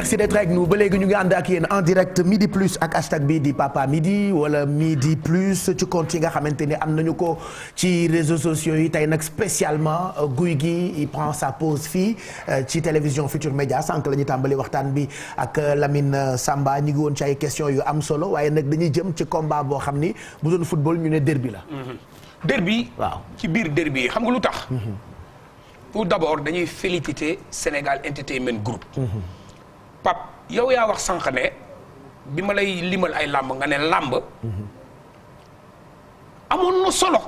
merci d'être avec nous ba léegi ñu ngi ànd ak yéen en direct midi plus ak hashtag bi di papa midi wala midi plus ci compte yi nga xamante ni am nañu ko ci réseaux sociaux yi tey nag spécialement guy gi il prend sa pause fii ci télévision Futur Média sànq la ñu tàmbali waxtaan bi ak Lamine Samba ñu ngi woon ci ay questions yu am solo waaye nag dañuy jëm ci combat boo xam ni bu doon football ñu ne derby la. derby. waaw ci biir derby yi xam nga lu tax. tout d'abord dañuy féliciter Sénégal Entertainment Group. Pape yow yaa wax sànq ne bi ma lay limal ay làmb nga ne làmb. amoon na solo.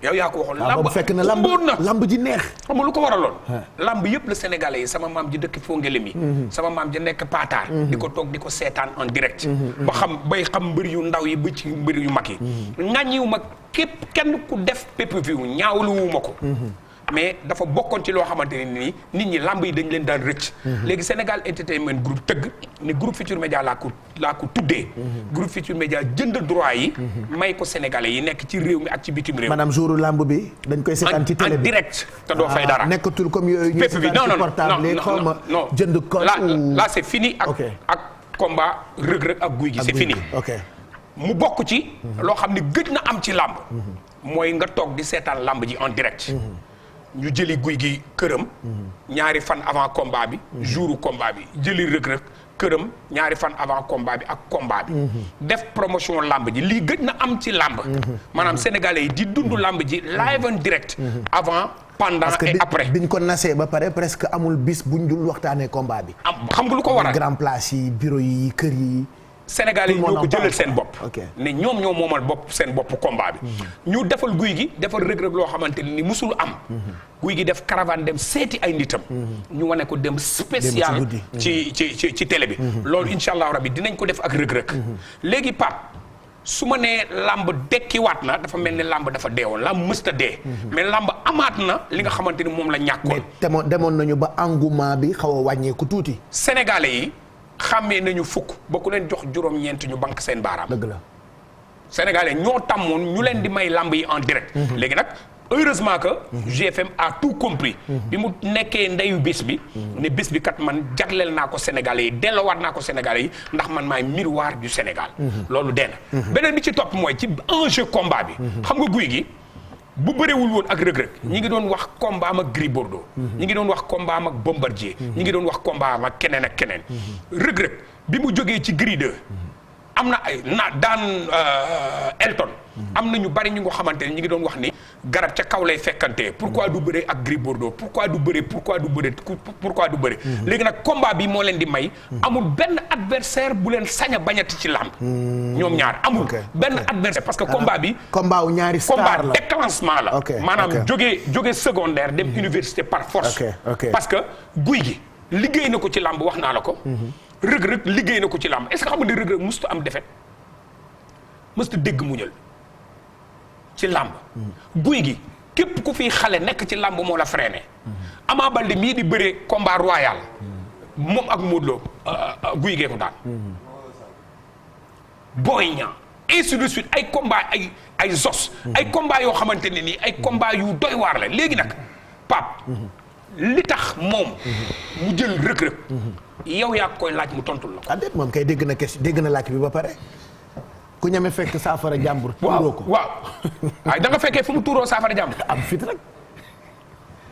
yow yaa ko waxoon làmb fekk na làmb ji neex. xam nga lu ko waraloon. làmb yëpp la Sénégalais yi sama maam ji dëkk Fongelemi. sama maam ji nekk Paatar. di ko toog di ko seetaan en direct. ba xam mbër yu ndaw yi ba ci mbër yu mag yi. ŋàññiwu ma képp kenn ku def pay-per-view ñaawluwu ma ko. mais dafa bokkoon ci loo xamante ne nii nit ñi làmb yi dañ leen daan rëcc. léegi Sénégal Entertainment Group tëgg ne groupe Futur Média laa ko tuddee. groupe Futur Média jënd droit yi. may ko sénégalais yi nekk ci réew mi ak ci bitim réew. maanaam jouru làmb bi dañ koy seetaan ci télé bi en direct te doo fay dara. nekkatul comme yooyu ñuy seetaan ci portable yi xaw ma jënd code là c'est fini ak combat rëg-rëg ak guy gi c'est fini. mu bokk ci. loo xam ne gëj na am ci làmb. mooy nga toog di seetaan làmb ji en direct. ñu jëli guy gi këram. ñaari fan avant combat bi. jouru combat bi jëli rëg-rëg këram ñaari fan avant combat bi ak combat bi. def promotion lamb ji lii gëj na am ci lamb. maanaam sénégalais yi di dund lamb ji live en direct. avant pendant et après. biñ ko nasee ba pare presque amul bis buñ dul waxtaanee combat bi. xam nga lu ko waral grand place yi bureau yi kër yi. Sénégalais yi ñoo ko jëlal seen bopp. ne ñoom ñoo moomal bopp seen bopp combat bi. ñu defal guy gi defal rëg-rëg loo xamante ni musul am. guy gi def caravane dem seeti ay nitam. ñu wane ko dem spécial ci télé bi. loolu incha allah rabi dinañ ko def ak rëg-rëg. léegi Pape su ma nee làmb dekkiwaat na dafa mel ni làmb dafa deewoon làmb mësta dee. mais làmb amaat na li nga xamante ni moom la ñàkkoon. mais demoon nañu ba engouement bi xaw a wàññeeku tuuti. Sénégalais yi. xàmmee nañu fukk ba ku leen jox juróom-ñeent ñu banque seen baaraam. dëgg la Sénégalais ñoo tàmmoon ñu leen di may lamb yi en direct. léegi nag heureusement que. GFM a tout compris. bi mu nekkee ndeyu bés bi. ne bés bi kat man jagleel naa ko Sénégalais yi delloowaat naa ko Sénégalais yi ndax man maay miroir du Sénégal. loolu dee na. beneen bi ci topp mooy ci enjeu combat bi. xam nga guy gi. bu bëreewul woon ak rëg-rëg ñi ngi doon wax combat am ak Gris Bordeaux ñi ngi doon wax combat am ak Bombardier ñi ngi doon wax combat am ak keneen ak keneen rëg-rëg bi mu jógee ci Gris 2 am na ay daan Elton am na ñu bari ñu nga xamante ne ñi ngi doon wax ni garab ca kaw lay fekkante pourquoi du bëre ak Gris Bordeaux pourquoi du bëre léegi nag combat bi moo leen di may amul benn adversaire bu leen sañ a bañati ci làmb ñoom ñaar amul benn adversaire parce que combat bi combat wu ñaari star la combat déclenchement la maanaam jóge secondaire dem université par force parce que guy gi liggéey na ko ci làmb wax naa la ko rëg-rëg liggéey na ko ci làmb est-ce que xam nga ne rëg-rëg musta am défaite musta dégg muñal ci làmb guy gi képp ku fi xale nekk ci làmb moo la freiné Ama Baldé mii di bëree combat royal moom ak Modou Lo guy gee ko daan Boy Niang ainsi de suite ay combat ay Zos ay combat yoo xamante ne nii ay combat yu doy waar la léegi nag Pape li tax moom mu jël rëg-rëg yow yaa koy laaj mu tontul la ko. ah déet moom kay dégg na laaj bi ba pare ku ñame fekk saafara jàmbur. tuuroo ko waaw waaye da nga fekkee fu mu tuuroo saafara jàmbur. am fit rek.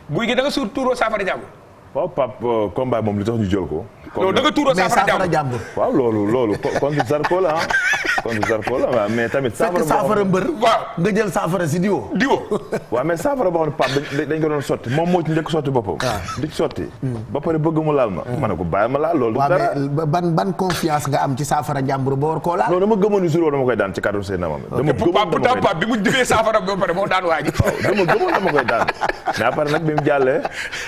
guy gi da nga suur tuuroo saafara jàmbur. waaw Pape combat moom li tax ñu jël ko. non da nga tuuroo saafara jàmbur. waaw loolu contre Zarko la ah. contre Zarko la waaw mais tamit. saafara mbër. waaw nga jël saafara si diwo. waaw mais saafara boo xam ne Pape dañ ko doon sotti moom moo ci njëkk sotti boppam. di ci sotti. ba pare bëgg mu laal ma. ma ne ko bàyyi ma laal loolu. dara ban confiance nga am ci saafara jàmbur ba war koo laal. non dama gëmoon ni jour dama koy daan ci kàddu Seydina Mohamed. dama gëmoon dama koy daan bi mu jëlee saafara ba pare moo daan waaj. waaw dama gëmoon dama koy daan mais après nag bi mu jàllee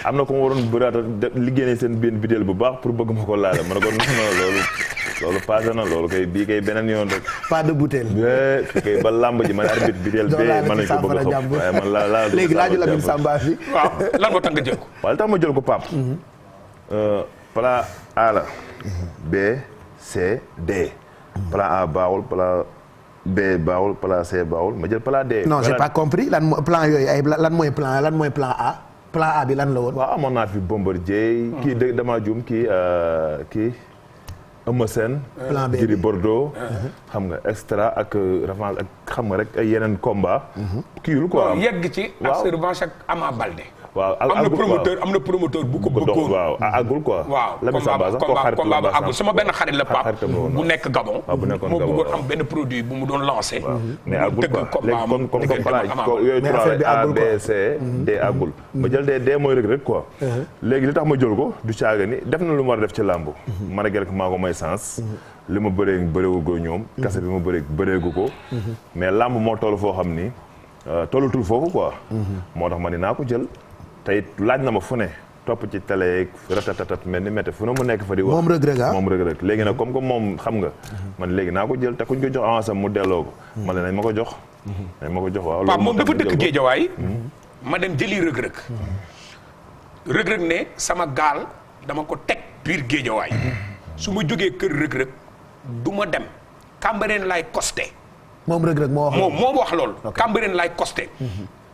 am na ko ma waroon bëraat liggéey seen benn vidéo bu baax pour bëgg ma ko laale ma ne ko non loolu passé na loolu kay bii kay beneen yoon rek. pas de bouteille. fi kay ba lamb ji man arbitre vidéo bee mën nañu ko bëgg a xam waaye man laa léegi laaju Lamine Samba fi. waaw lan moo tax nga jël ko. waaw li tax ma jël ko Pape. plan A la. B C D. plan A baaxul plan B baaxul plan C baaxul ma jël plan D. non j'ai pas compris plan yooyu lan mooy plan A. plan A bi lan la woon. waaw amoon naa fi Bombardier. kii damaa juum kii Eumeu Sène. plan B Gris Bordeaux. xam nga extra ak revanche ak xam nga rek ay yeneen combat. kiiwul quoi yegg ci. ak sa revanche ak Ama Baldé. waaw am na promoteur bu ko bëggoon. waaw àggul quoi. waaw combat ba àggul sama benn xarit la Pape bu nekk Gabon. moo bëggoon am benn produit bu mu doon lancé. mais àggul quoi léegi comme balaa yooyu trois A B C D àggul. ma jël D mooy rek quoi. léegi li tax ma jël ko du caaga ni def na lu mu war a def ci làmb. man ak maa ko may sens. li ma bëreegu ko ñoom. kase bi ma bëreegu ko. mais làmb moo toll foo xam ni tollatul foofu quoi. moo tax ma ni naa ko jël. tey laaj na ma fu ne topp ci télé yeeg ratatatat mel ni métti fu ne mu nekk fa di wax moom rëg-rëg léegi nag comme que moom xam nga man léegi naa ko jël te kuñ ko jox avance am mu delloo ko man nañ ma ko jox waaw Pape moom dafa dëkk Géejawaay ma dem jëli rëg-rëg rëg-rëg ne sama gaal dama ko teg biir Géejawaay su ma jógee kër rëg-rëg du ma dem Cambérène laay costé moom rëg-rëg moo wax loolu Cambérène laay costé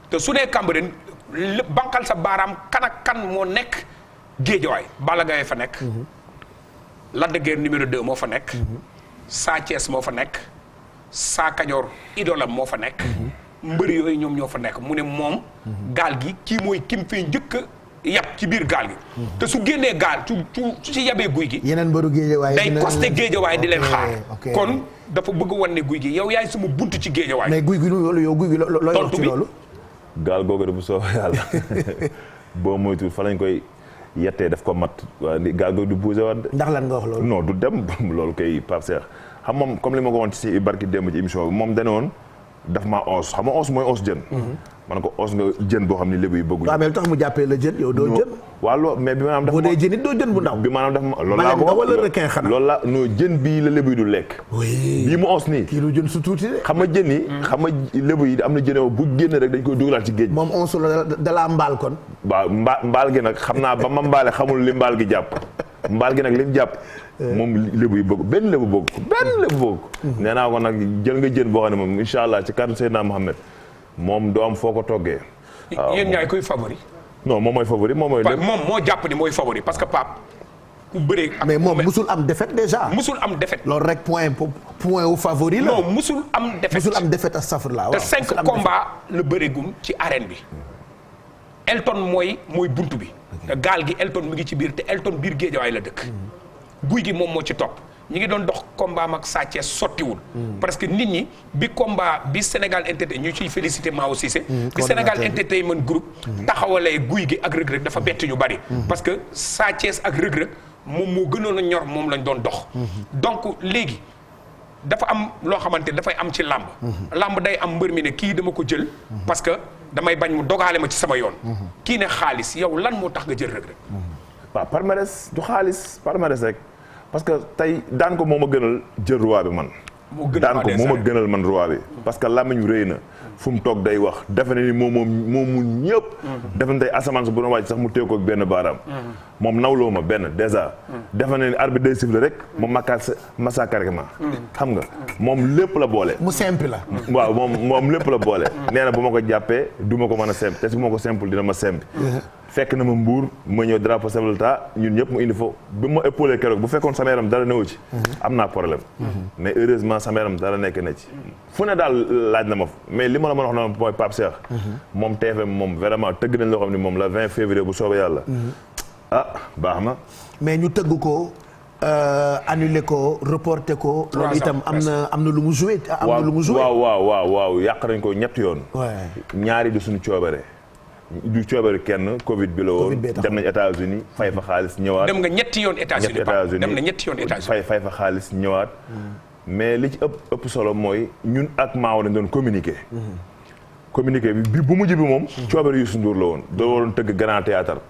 te su dee Cambérène lépp banqal sa baaraam kan ak kan moo nekk Géejawaay Balla Gaye fa nekk Lac de Guiers numéro 2 moo fa nekk Sa Thiès moo fa nekk Sa Kajoor idolam moo fa nekk mbër yooyu ñoom ñoo fa nekk mu ne moom gaal gi kii mooy kim fee njëkk a yab ci biir gaal gi te su génnee gaal su ci yabee guy gi yeneen mbëru Géejawaay day costé Géejawaay di leen xaar kon dafa bëgg wan ne guy gi yow yaay sama bunt ci Géejawaay mais guy gi loolu yow guy gi looy wax ci loolu gaal googu de bu soobee yàlla boo moytuwul fa lañ koy yettee daf ko mat waa gaal googu du bougé waat de. ndax lan nga wax loolu. non du dem loolu kay Pape Cheikh xam moom comme li ma ko woon ci barki démb ci émission bi moom dane woon daf maa os xam nga os mooy os jën. man ko os nga jën boo xam ne lébu yi bëgguñu. waaw mais lu tax mu jàppee la jën yow doo jën. waaw loolu mais bi maanaam dafa boo dee jën it doo jën bu ndaw. bi maanaam dafa loolu laa ko nga wala requin xanaa. loolu la non jën bii la lébu yi du lekk. bii mu os nii. kii lu jën su tuuti de. xam nga jën yi. xam nga lébu yi am na jën yoo bu génn rek dañ koy dugalaat ci géej. moom onsu la da laa mbaal kon. waaw mbaal gi nag xam naa ba ma mbaale xamul li mbaal gi jàpp mbaal gi nag li mu jàpp. moom lébu yi bëgg benn lébu bëgg ko benn lébu bëgg ko. nee naa ko nag jël nga jën boo xam ne moom incha allah ci kàddu Seydina Mohamed moom doo am foo ko toggee. waaw yéen ñaay koy favori. non moom mooy favori moom mooy. moom moo jàpp ni mooy favori parce que Pape ku bëree. mais moom musul am défaite déjà. musul am défaite. loolu rek point wu favori la. non musul am défaite musul am défaite astafurlah. waaw te 5 combats la bëreegum ci arène bi. Elton mooy buntu bi. te gaal gi Elton mu ngi ci biir te Elton biir Géejawaay la dëkk. guy gi moom moo ci topp. ñi ngi doon dox combat mag Sa Thiès sottiwul parce que nit ñi bi combat bi Sénégal Entertainment ñu ciy félicité Mao Cissé bi Sénégal Entertainment Group taxawalee guy gi ak rëg-rëg dafa bett ñu bari parce que Sa Thiès ak rëg-rëg moom moo gënoon a ñor moom lañ doon dox donc léegi dafa am loo xamante dafay am ci làmb làmb day am mbër mi ne kii dama ko jël parce que damay bañ mu dogaale ma ci sama yoon kii ne xaalis yow lan moo tax nga jël rëg-rëg waaw palmarès du xaalis palmarès rek parce que tey daan ko moom a gënal jël roi bi man. daan ko moom a gënal man roi bi. parce que làmmiñ rëy na fu mu toog day wax defe na ni moom mun ñëpp. defe na tey asamaan su bu doon wàcc sax mu téye ko ak benn baaraam. moom nawloo ma benn dèjà. defe na ni arbitre day siffle rek moom massacre ma. xam nga moom lépp la boole. mu simple la. waaw moom lépp la boole. nee na bu ma ko jàppee du ma ko mën a simple te su ma ko simple dina ma simple. fekk na ma mbuur ma ñëw drapeau chef de l'État ñun ñëpp mu indi fo bi ma épaulé keroog bu fekkoon sama yaram dara newu ci am naa problème mais heureusement sama yaram dara nekk na ci fu ne daal laaj na ma mais li ma la mën a wax na mooy Pape Cheikh moom TFM moom vraiment tëgg nañ loo xam ne moom la 20 février bu soobee yàlla ah baax na mais ñu tëgg ko annulé ko reporté ko loolu itam am na lu mu joué am na lu mu joué waaw yàq nañ ko ñetti yoon ñaari du suñu coobare du coobare kenn Covid bi la woon dem nañ États-Unis fay fa xaalis ñëwaat. dem nga ñetti yoon États-Unis dem na ñetti yoon États-Unis fay fa xaalis ñëwaat. mais li ci ëpp solo mooy ñun ak Maaw dañ doon communiquer. communiquer bi bu mujj bi moom. coobare Youssou Ndour la woon doo waroon tëgg Grand Théâtre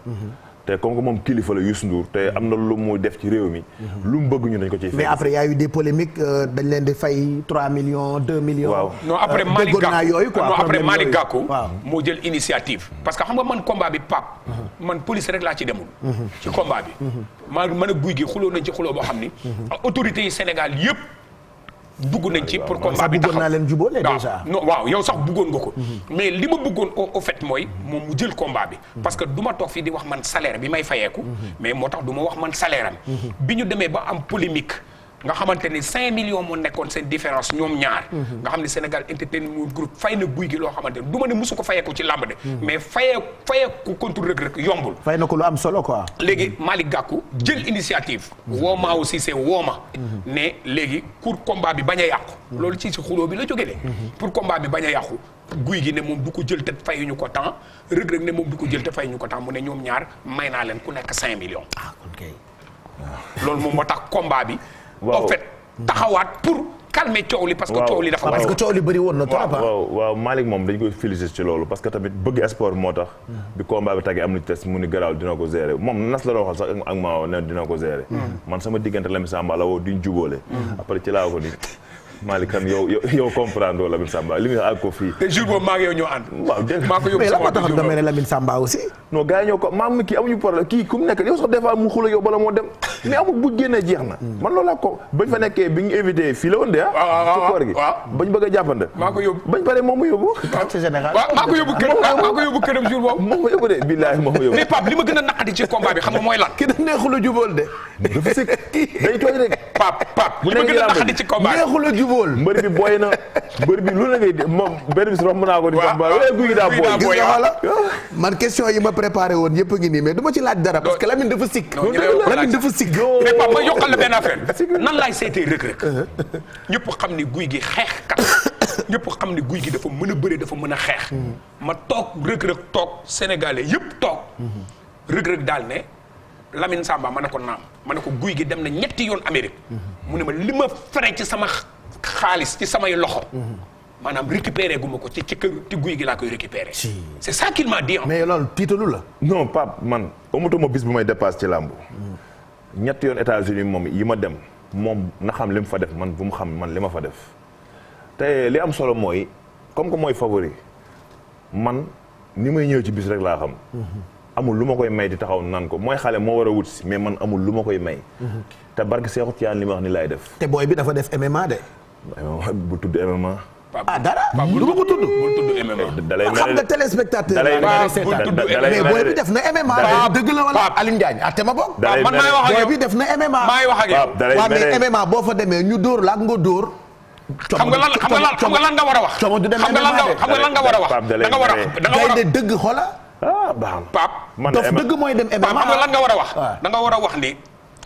te comme que moom kilifa la Youssou Ndour te am na lu mu def ci réew mi. lu mu bëgg ñu dañ ko ciy fay. mais après y a eu des polémiques dañ leen di fay 3 millions 2 millions. waaw non après Malick Gakou non après Malick Gakou. waaw moo jël initiative. parce que xam nga man combat bi Pape. man police rek laa ci demul. ci combat bi. man a guy gi xuloo nañ ci xuloo boo xam ni. autorités yi Sénégal yëpp dugg nañ ci pour combat bi taxaw bëggoon naa leen jubóole déjà. non waaw yow sax bëggoon nga ko. mais li ma bëggoon au fait mooy moom mu jël combat bi. parce que du ma toog fii di wax man salaire bi may fayeeku. mais moo tax du ma wax man salaire am. bi ñu demee ba am polémique. nga xamante ni 5 millions moo nekkoon seen différence ñoom ñaar. nga xam ne Sénégal Entertainment Group fay na guy gi loo xamante ni du ma ne musu ko fayeeku ci làmb de. mais fayeeku contre Reug Reug yombul. fay na ko lu am solo quoi. léegi Malick Gakou jël initiative. woo ma aussi c'est woo ma. ne léegi pour combat bi bañ a yàqu. loolu ci xuloo bi la jógee de. pour combat bi bañ a yàqu. guy gi ne moom du ko jël te fayuñu ko temps Reug Reug ne moom du ko jël te fayuñu ko temps mu ne ñoom ñaar may naa leen ku nekk 5 millions. ah kon kay. loolu moom moo tax combat bi. en fait taxawaat pour calmer coow li parce que coow li dafa parce que coow li bëri woon na trop. waaw Malick moom dañ koy féliciter ci loolu parce que tamit bëgg sport moo tax bi combat bi tagee am na test mu ni garaaw dina ko gérer moom nas la doon waxal sax ak maa ne dina ko gérer man sama diggante Lamine Samba la woo duñ jubóole après ci laa ko ni Malick kan yow comprendre Lamine Samba li muy àgg ko fii. te jour boobu maa ngi yow ñoo ànd. waaw dégg maa ko yóbbu mais la moo tax nga mel ne Lamine Samba aussi. non gars yi ñoo ko maam mi kii amuñu problème kii ku mu nekk yow sax des fois mu xula yow bala moo dem mais amul bu génnee jeex na. man loolu laa ko bañ fa nekkee bi ñu invité fii la woon de ci koor gi bañ bëgg a jàppante. maa ko yóbbu bañ pare moom mu yóbbu. c'est général. waaw maa ko yóbbu kër maa ko yóbbu këram jour boobu. moom mu yóbbu de billaahi moom mu yóbbu. mais Pape li ma gën a naqati ci combat bi xam nga mooy lan. ki da neexul a jubóol de. dafa sëkk day tooy rek. Pape li ma gën a naqati ci combat bi neexul a jubóol. mbër bi booy na mbër bi lu la ngay moom benn bis romb naa ko di combat guy gi daa booy. man question yi ma préparé woon yëpp a ngi nii mais du ma ci laaj dara parce que Lamine dafa sikk. Lamine dafa sikk. mais Pape ma yokkal la benn affaire nan laay seetee Reug Reug ñëpp xam ni guy gi xeexkat ñëpp xam ni guy gi dafa mën a bëre dafa mën a xeex. ma toog Reug Reug toog sénégalais yëpp toog. Reug Reug daal ne Lamine Samba ma ne ko naam ma ne ko guy gi dem na ñetti yoon Amérique. mu ne ma li ma fere ci sama xaalis ci samay loxo. maanaam récupéré gu ma ko ci kër ci guy gi laa koy récupéré. c'est ça qu'il m'a dit. mais loolu tiitalu la. non Pape man amatuma bis bu may dépasse ci làmb. ñetti yoon États-Unis moom yi ma dem moom na xam li mu fa def man bu mu xam man li ma fa def. te li am solo mooy comme que mooy favori man ni may ñëw ci bis rek laa xam. amul lu ma koy may di taxaw naan ko mooy xale moo war a wut si mais man amul lu ma koy may. te barke Seexu Tijaan li ma wax ni laay def. te booy bi dafa def MMA de. bu tudd MMA. ah dara du ma ko tudd. bul tudd MMA. dalay xam nga téléspectateur. mais booy bi def na MMA. dëgg la wala Alioune Diagne te ma bokk. man maay wax ak yow booy bi def na MMA. maay wax ak yow. waaw mais MMA boo fa demee ñu dóor la ak nga dóor. xam nga lan nga war a wax. coomo du dem xam nga lan nga war a wax. da nga war a de dëgg xoola. baax na Pape. man dof dëgg mooy dem MMA. xam nga lan nga war a wax. da nga war a wax ni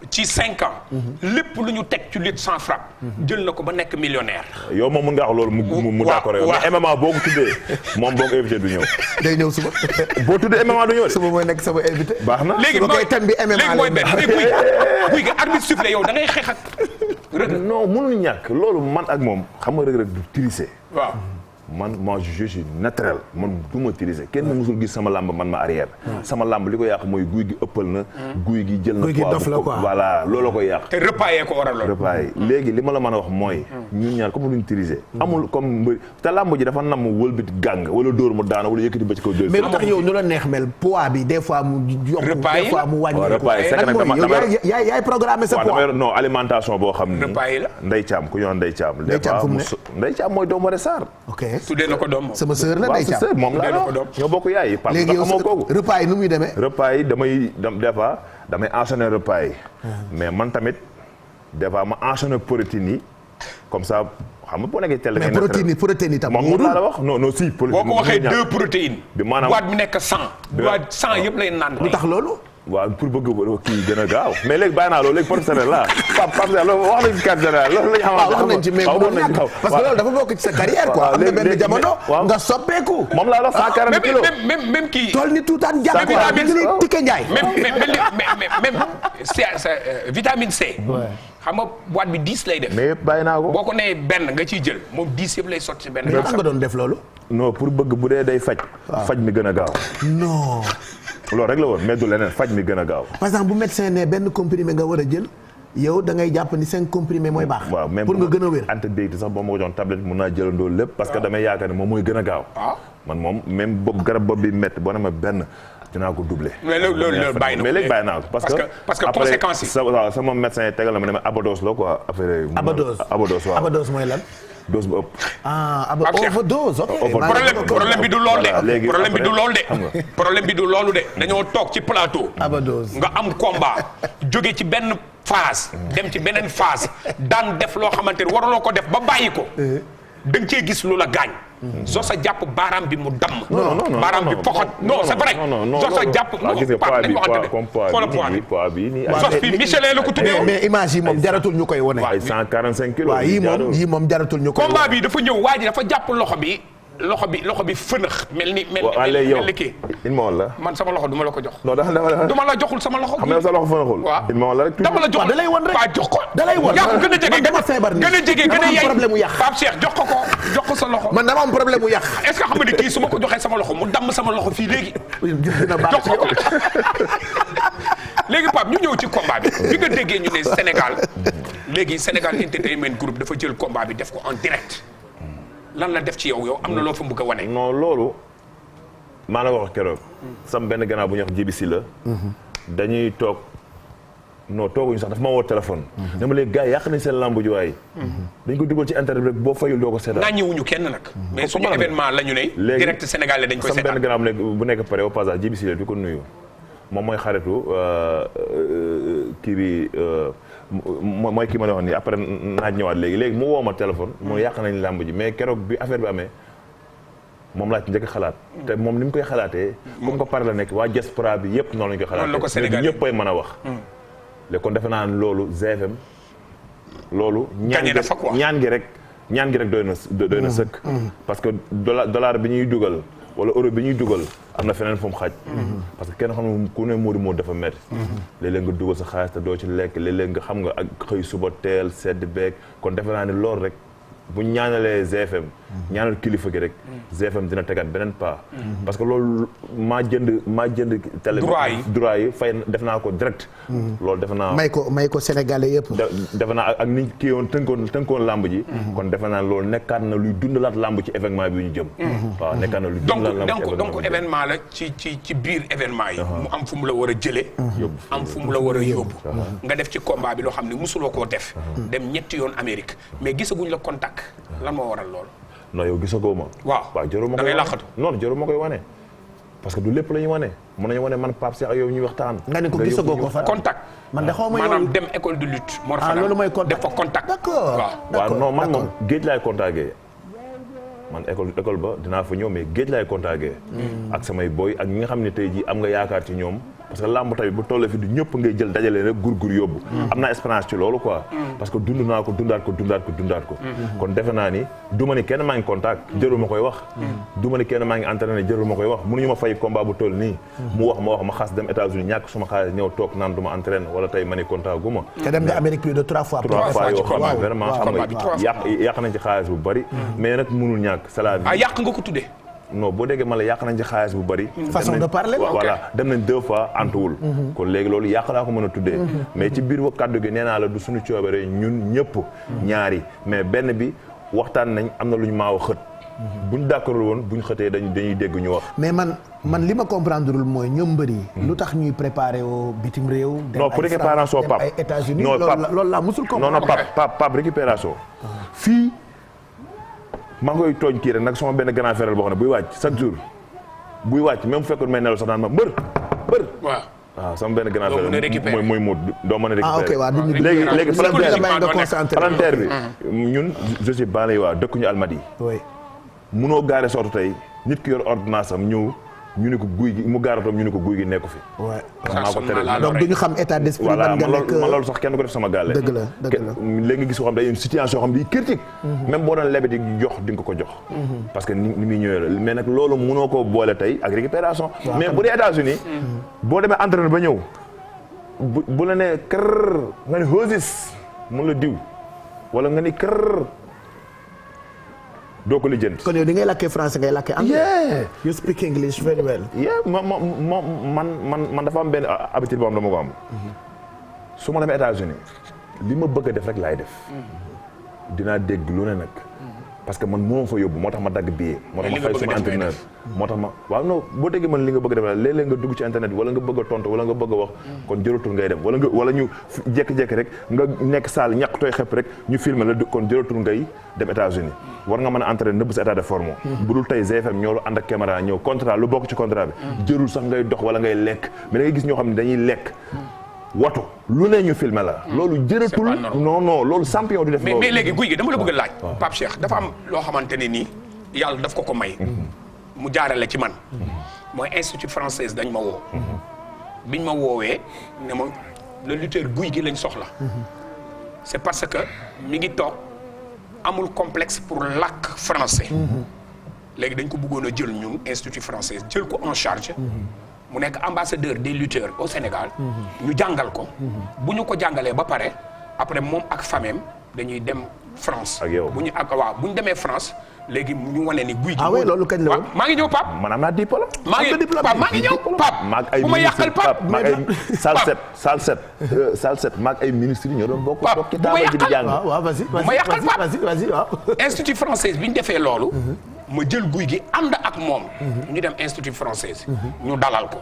ci 5 ans. lépp lu ñu teg ci lutte sans frappe. jël na ko ba nekk millionnaire. yow moom mun nga wax loolu mu d'accord yow mais MMA boo ko tuddee moom boo ko invité du ñëw. day ñëw suba. boo tuddee MMA du ñëw de. suba mooy nekk sama invité. baax na léegi mooy thème bi MMA léegi mooy benn guy gi arbitre sifflé yow da ngay xeex ak Reug Reug. non mënul ñàkk loolu man ak moom xam nga Reug Reug du tricher. waaw. man moi je suis naturel man du ma tricher kenn musul gis sama lamb man ma arrière. sama lamb li ko yàq mooy guy gi ëppal na. guy gi jël na poids voilà looloo koy yàq. te repaayee ko waral lool. repaayee léegi li ma la mën a wax mooy. ñun ñaar comme duñ tricher. amul comme mbëri te lamb ji dafa nam wëlbati gàng wala dóor mu daana wala yëkkati ba ci kaw. mais lu tax yow nu la neex mel poids bi des fois mu yokk des fois mu wàññi. repaayee c'est que yaay programmé sa poids. non alimentation boo xam ni. repaayee la Ndeye Thiam ku ñu wax Ndeye Thiam. Ndeye Thiam mooy doomu Sarr. ok tuddee na ko doom moom. sama sœur la Ndeye Thiam moom la ñoo bokk yaay. léegi yow repas yi nu muy demee. repas yi des fois damay enchaîner repas yi. mais man tamit des fois ma enchaîner protéines yi comme ça xam nga boo nekkee teel mais protéines yi tam. moom laa la wax non si. boo ko waxee 2 protéines. bi maanaam boîte bi nekk 100. boîte 100 yëpp lay naan. lu tax loolu. waaw pour bëgg kii gën a gaaw mais léegi bàyyi naa loolu léegi professionnel la Pape loolu wax nañ ci carte générale loolu la ñu xamante wax nañ ci mais parce que loolu dafa bokk ci sa carrière quoi. am na benn jamono nga soppeeku. moom laa la 140 kilos même kii. tool ni tuutaan jàpp quoi bi ni Tike Ndiaye. même vitamine C. xam nga boîte bi 10 lay def. mais yëpp bàyyi naa ko. boo ko nee benn nga ciy jël moom 10 yëpp lay sotti ci benn. mais nga doon def loolu. non pour bëgg bu dee day faj. faj mi gën a gaaw. non. loolu rek la woon mais du leneen faj mi gën a gaaw. par exemple bu médecin ne benn comprimé nga war a jël yow da ngay jàpp ni 5 comprimé mooy baax. waaw même pour nga gën a wér. antibiotique sax boo ma ko joxoon tablette mun naa jëlandoo lépp. parce que damay yaakaar ne moom mooy gën a gaaw. man moom même bopp garab bopp bi métti boo ne ma benn dinaa ko doubler. mais loolu bàyyi na mais léegi bàyyi naa ko parce que conséquences yi. waaw sama médecin yi tegal na ma ne ma abadose la quoi affaire yi. abadose waaw abadose mooy lan. dose bu ëpp. overdose ok. problème bi du loolu de. problème bi du loolu de. problème bi du loolu de dañoo toog ci plateau. abadose nga am combat jóge ci benn phase. dem ci beneen phase daan def loo xamante ni waruloo ko def ba bàyyi ko. da nga cee gis lu la gaañ. soo sa jàpp baaraam bi mu damm. non baaraam bi poxot non c'est vrai. soo sa jàpp gis nga poids bi nii. sos fii Michelin la ko tuddee woon. mais image yi moom jaratul ñu koy wone. ay 145 kilos. waaw yii moom jaratul ñu koy wone. combat bi dafa ñëw waa ji dafa jàpp loxo bi fënax mel ni kii. il ma woon la. man sama loxo du ma la ko jox. non du ma la joxul sama loxo. xam nga sa loxo fënaxul. waaw il ma woon la rek. dama la jox da lay won rek waaw jox ko. da lay won yaa ko gën a jege dama feebar nii gën a jege gën a yey problème mu yàq. Pape Cheikh jox ko sa loxo. man dama am problème mu yàq. est-ce que xam nga ni kii su ma ko joxee sama loxo mu damm sama loxo fii léegi. dina baax jox ko léegi Pape ñu ñëw ci combat bi nga déggee ñu ne Sénégal Entertainment Group dafa jël combat bi def ko en direct lan la def ci yow am na loo fa bëgg a wane. non loolu maa la wax keroog. sam benn gannaaw bu ñuy wax jibisi la. dañuy toog non tooguñu sax dafa ma woo téléphone. dama léegi gars yi yàq nañ seen lambu ji waay. dañ ko dugal ci internet rek boo fayul doo ko seetaan. naa ñëwuñu kenn nag. mais suñu événement la ñu ne. direct sénégalais dañ koy seetaan sam benn gannaaw bu nekk pare au passage jibisi la di ko nuyu. moom mooy xaritu kii bi. mooy kii ma ne wax nii après naaj ñëwaat léegi mu woo ma téléphone mu yàq nañ làmb ji mais keroog bi affaire bi amee moom laa ci njëkk xalaat te moom ni mu koy xalaatee comme ko pare la nekk waa diaspora bi yëpp noonu lañ koy xalaatee léegi ñëpp ay mën a wax léegi kon defe naa loolu GFM loolu ñaan gi rek doy na sëkk parce que dollar bi ñuy dugal wala euro bi ñuy dugal am na feneen fu mu xaj parce que kenn xam ne ku ne Modou dafa métti léeg-léeg nga dugal sa xaalis te doo ci lekk léeg-léeg nga xam nga ak xëy suba teel sedd beeg kon defe naa ne loolu rek bu ñaanalee GFM ñaanal kilifa gi rek GFM dina tegaat beneen pas parce que loolu maa jënd télé droit yi fay def naa ko direct loolu defe naa may ko sénégalais yëpp defe naa ak ni kii woon tënkoon lamb ji kon defe naa loolu nekkaat na luy dundalaat lamb ci événement bi ñu jëm waaw nekkaat na luy dundalaat lamb ci donc événement la ci biir événement yi mu am fu mu la war a jëlee am fu mu la war a yóbbu nga def ci combat bi loo xam ne musuloo koo def dem ñetti yoon Amérique mais gisaguñ la contact lan moo waral lool. non yow gisagoo ma. waaw jarul ma da koy ngay laqatu. non jarul ma koy wane. parce que du lépp la ñuy wane mën nañu wane man Pape Cheikh ak yow ñuy waxtaan. nga ne ko gisagoo ko fa contact. man de xaw ma maanaam dem école de lutte. moo tax loolu mooy contact def fa contact. d'accord waaw non man moom géej laay contacté. man école ba dinaa fa ñëw mais géej laay contacté. ak samay boy ak ñi nga xam ne tey jii am nga yaakaar ci ñoom. parce que làmb tamit bu tollee fi du ñëpp ngay jël dajale rek gur yóbbu. am naa expérience ci loolu quoi. parce que dund naa ko dundaat ko. kon defe naa ni du ma ni kenn maa ngi contact jërul ma koy wax. du ma ni kenn maa ngi entraîné jërul ma koy wax mënuñu ma fay combat bu toll nii. mu wax ma xas dem États-Unis ñàkk suma xaalis ñëw toog naan du ma entraîné wala tey ma ni contact gu ma. te dem nga Amérique plus de 3 fois. 3 fois yoo xam ne vraiment xam nga yàq nañ ci xaalis bu bari. mais nag mënul ñàkk c'est la vie. yàq nga ko tuddee. non boo déggee ma la yàq nañ ci xaalis bu bari. façon de parler voilà dem nañ 2 fois antuwul. kon léegi loolu yàq laa ko mën a tuddee. mais ci biir kàddu gi nee naa la du suñu coobare ñun ñëpp. ñaari mais benn bi waxtaan nañ am na lu ñu maaw a xët. buñ d'accordul woon buñ xëtee dañuy dégg ñu wax. mais man li ma comprendreul mooy ñoom mbër yi. lu tax ñuy préparer au bitim réew. non pour récupération Pape ay États-Unis loolu laa musul comprendre. non Pape récupération fii. maa ngi koy tooñ kii rek nag sama benn grand frère boo xam ne buy wàcc chaque jour buy wàcc même bu fekkoon may nelaw sax naan ma mbër. waaw sama benn grand frère mooy Mout doo mën a récupérer. ok waaw léegi palanteer bi ñun je suis banlieue waa dëkkuñu Almadies. munoo gaare sortu tey nit ki yor ordonnance am ñëw ñu ne ko guy gi mu gaaratoom ñu ne ko guy gi nekku fi. maa ko tere donc du ñu xam état d'esprit. voilà man loolu sax kenn ko def sama gàlle. dëgg la léegi nga gis ko xam day une situation xam di critique. même boo doon lebe di jox di nga ko jox. parce que ni muy ñëwee la mais nag loolu mënoo koo boole tey ak récupération. mais bu dee États-Unis boo demee entraîneur ba ñëw bu la nee kër nga ni hoosis mun la diw wala nga ni kër. doo ko lijjanti. kon yow di ngay lakkee français ngay lakkee anglais. you speak English very well. man dafa am benn habitude boo xam dama ko am. su ma demee États-Unis li ma bëgg a def rek laay def. dinaa dégg lu ne nag. parce que man moo fa yóbbu moo tax ma dagg billet moo tax ma fay sama entraîneur moo tax ma waaw non boo déggee man li nga bëgg a def léeg-léeg nga dugg ci internet wala nga bëgg a tontu wala nga bëgg a wax kon jëratul ngay dem wala ñu jékki-jékki rek nga nekk salle ñàkk tooy xepp rek ñu filmer la kon jëratul ngay dem États-Unis war nga mën a entraîner nëbb sa état de forme bu dul tey GFM ñoo ànd ak caméra ñëw contrat lu bokk ci contrat bi jërul sax ngay dox wala ngay lekk mais da ngay gis ñoo xam ne dañuy lekk watu lu ne ñu filmé la. loolu jëratul non loolu champion du def. mais léegi guy gi dama la bëgg a laaj. Pape Cheikh dafa am loo xamante ne nii yàlla daf ko may. mu jaarale ci man. mooy institut française dañ ma woo. biñ ma woowee ne ma le lutteur guy gi lañ soxla. c'est parce que mi ngi toog amul complexe pour làkk français. léegi dañ ko bëggoon a jël ñun institut française jël ko en charge. mu nekk ambassadeur des lutteurs au Sénégal. ñu jàngal ko. bu ñu ko jàngalee ba pare après moom ak famem dañuy dem France. ak yow bu ñu demee France léegi ñu wane ni guy gi. ah oui loolu kañ la woon maa ngi ñëw Pape. man am naa diplôme. maa ngi ñëw Pape. bu ma yàqal Pape maag ay salle 7 maag ay ministres yi ñoo doon bokk ci taabal ji di jàng. waaw vas-y bu ma yàqal Pape vas-y waaw. institut française bi ñu defee loolu. ma jël guy gi ànd ak moom. ñu dem institut française. ñu dalal ko.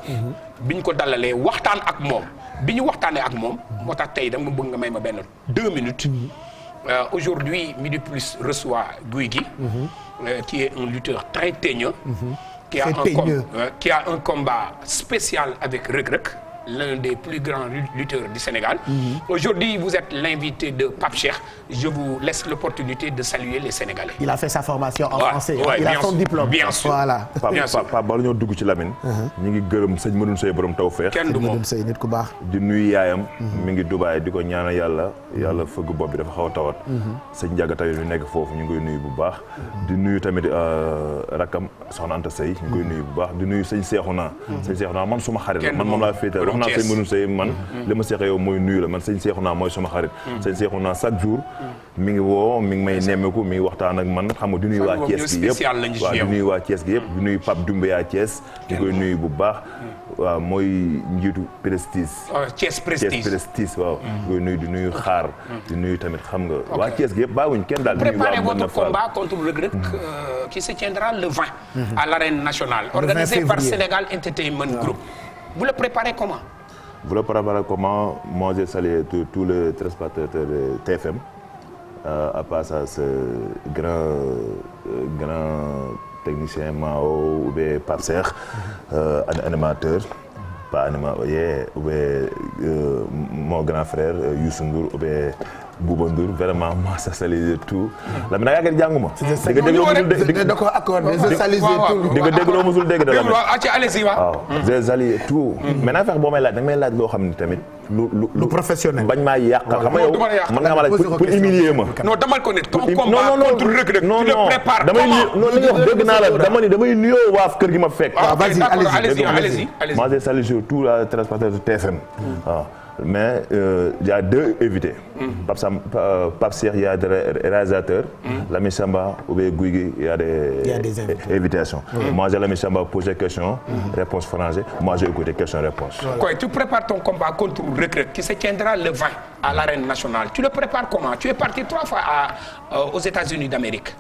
bi ñu ko dalalee waxtaan ak moom bi ñu waxtaanee ak moom. moo tax tey dama bëgg nga may ma benn 2 minutes. Aujourd'hui Midi Plus reçoit Guy Gui. Qui est un lutteur très teigneux. Qui a un combat spécial avec Reug Reug, l'un des plus grands lutteurs du Sénégal. Aujourd'hui, vous êtes l'invité de Pape Cheikh. Je vous laisse l'opportunité de saluer les Sénégalais. Il a fait sa formation en français. Il a son diplôme. Bien sûr. Voilà. Pape bala ñoo dugg ci Lamine. ñu ngi gërëm sëñ Madoune Seye borom Tawfekh. kenn du moom sëñ nit ku baax. di nuyu yaayam. mi ngi Dubaay di ko ñaanal yàlla fëgg bopp bi dafa xaw a tawat. sëñ Ndiaga tamit ñu nekk foofu ñu ngi koy nuyu bu baax. di nuyu tamit rakam Soxna Anta Seye ñu ngi koy nuyu bu baax di nuyu sëñ Cheikhouna. sëñ Cheikhouna man suma xarit la man moom laa féetee wax naa sëñ Madoune Seye man li ma seqee yow mooy nuyu la man sëñ Cheikhouna mooy suma xarit. sëñ Cheikhouna chaque jour mi ngi woo mi ngi may nemmeeku mi ngi waxtaan ak man xam nga di nuyu waa Thiès gi yëpp waaw di nuyu waa Thiès gi yëpp di nuyu Pape Doumbia Thiès ñu koy nuyu bu baax waaw mooy njiitu Prestige Thiès Prestige waaw ñu koy nuyu di nuyu xaar di nuyu tamit xam nga waa Thiès gi yëpp bàyyiwuñ kenn daal di nuyu préparez votre combat contre Reug Reug qui se tiendra le 20 à l'arène nationale organisé par Sénégal Entertainment Group. Vous le préparez comment? Vous le préparez comment? Moi j'ai salué tous les téléspectateurs de TFM. À part ça, ce grand technicien Mao ou bien Pape Cheikh, animateur, pas animateur, ou bien mon grand frère Youssou Ndour ou bien Bouba Ndour, vraiment moi ça salue tout. La mina yaakaar jànguma. di nga ko accordé je salue tout. di nga dégg loo musul dégg dara. waaw je salue tout. maintenant fex boo may laaj da nga may laaj loo xam ne tamit lu professionnel. bañ maa yàqal xam nga yow mën nga ma laaj pour humilier ma. non damal ko nit ton combat contre Reug Reug tu le prépares non li nga wax dégg naa la dama ni damay nuyoo waa kër gi ma fekk. vas-y allez-y. Moi j'ai salué tout la téléspectateur de TFM. waaw. Mais il y a 2 invités. Pape Cheikh, il y a des réalisateurs. Lamine Samba ou bien Guy Gui, il y a des invitations. Moi, j'ai Lamine Samba posé question, réponse française. Moi, j'ai écouté question-réponse. Quoi, tu prépares ton combat contre Reug Reug qui se tiendra le 20 à l'arène nationale. Tu le prépares comment? Tu es parti 3 fois aux États-Unis d'Amérique.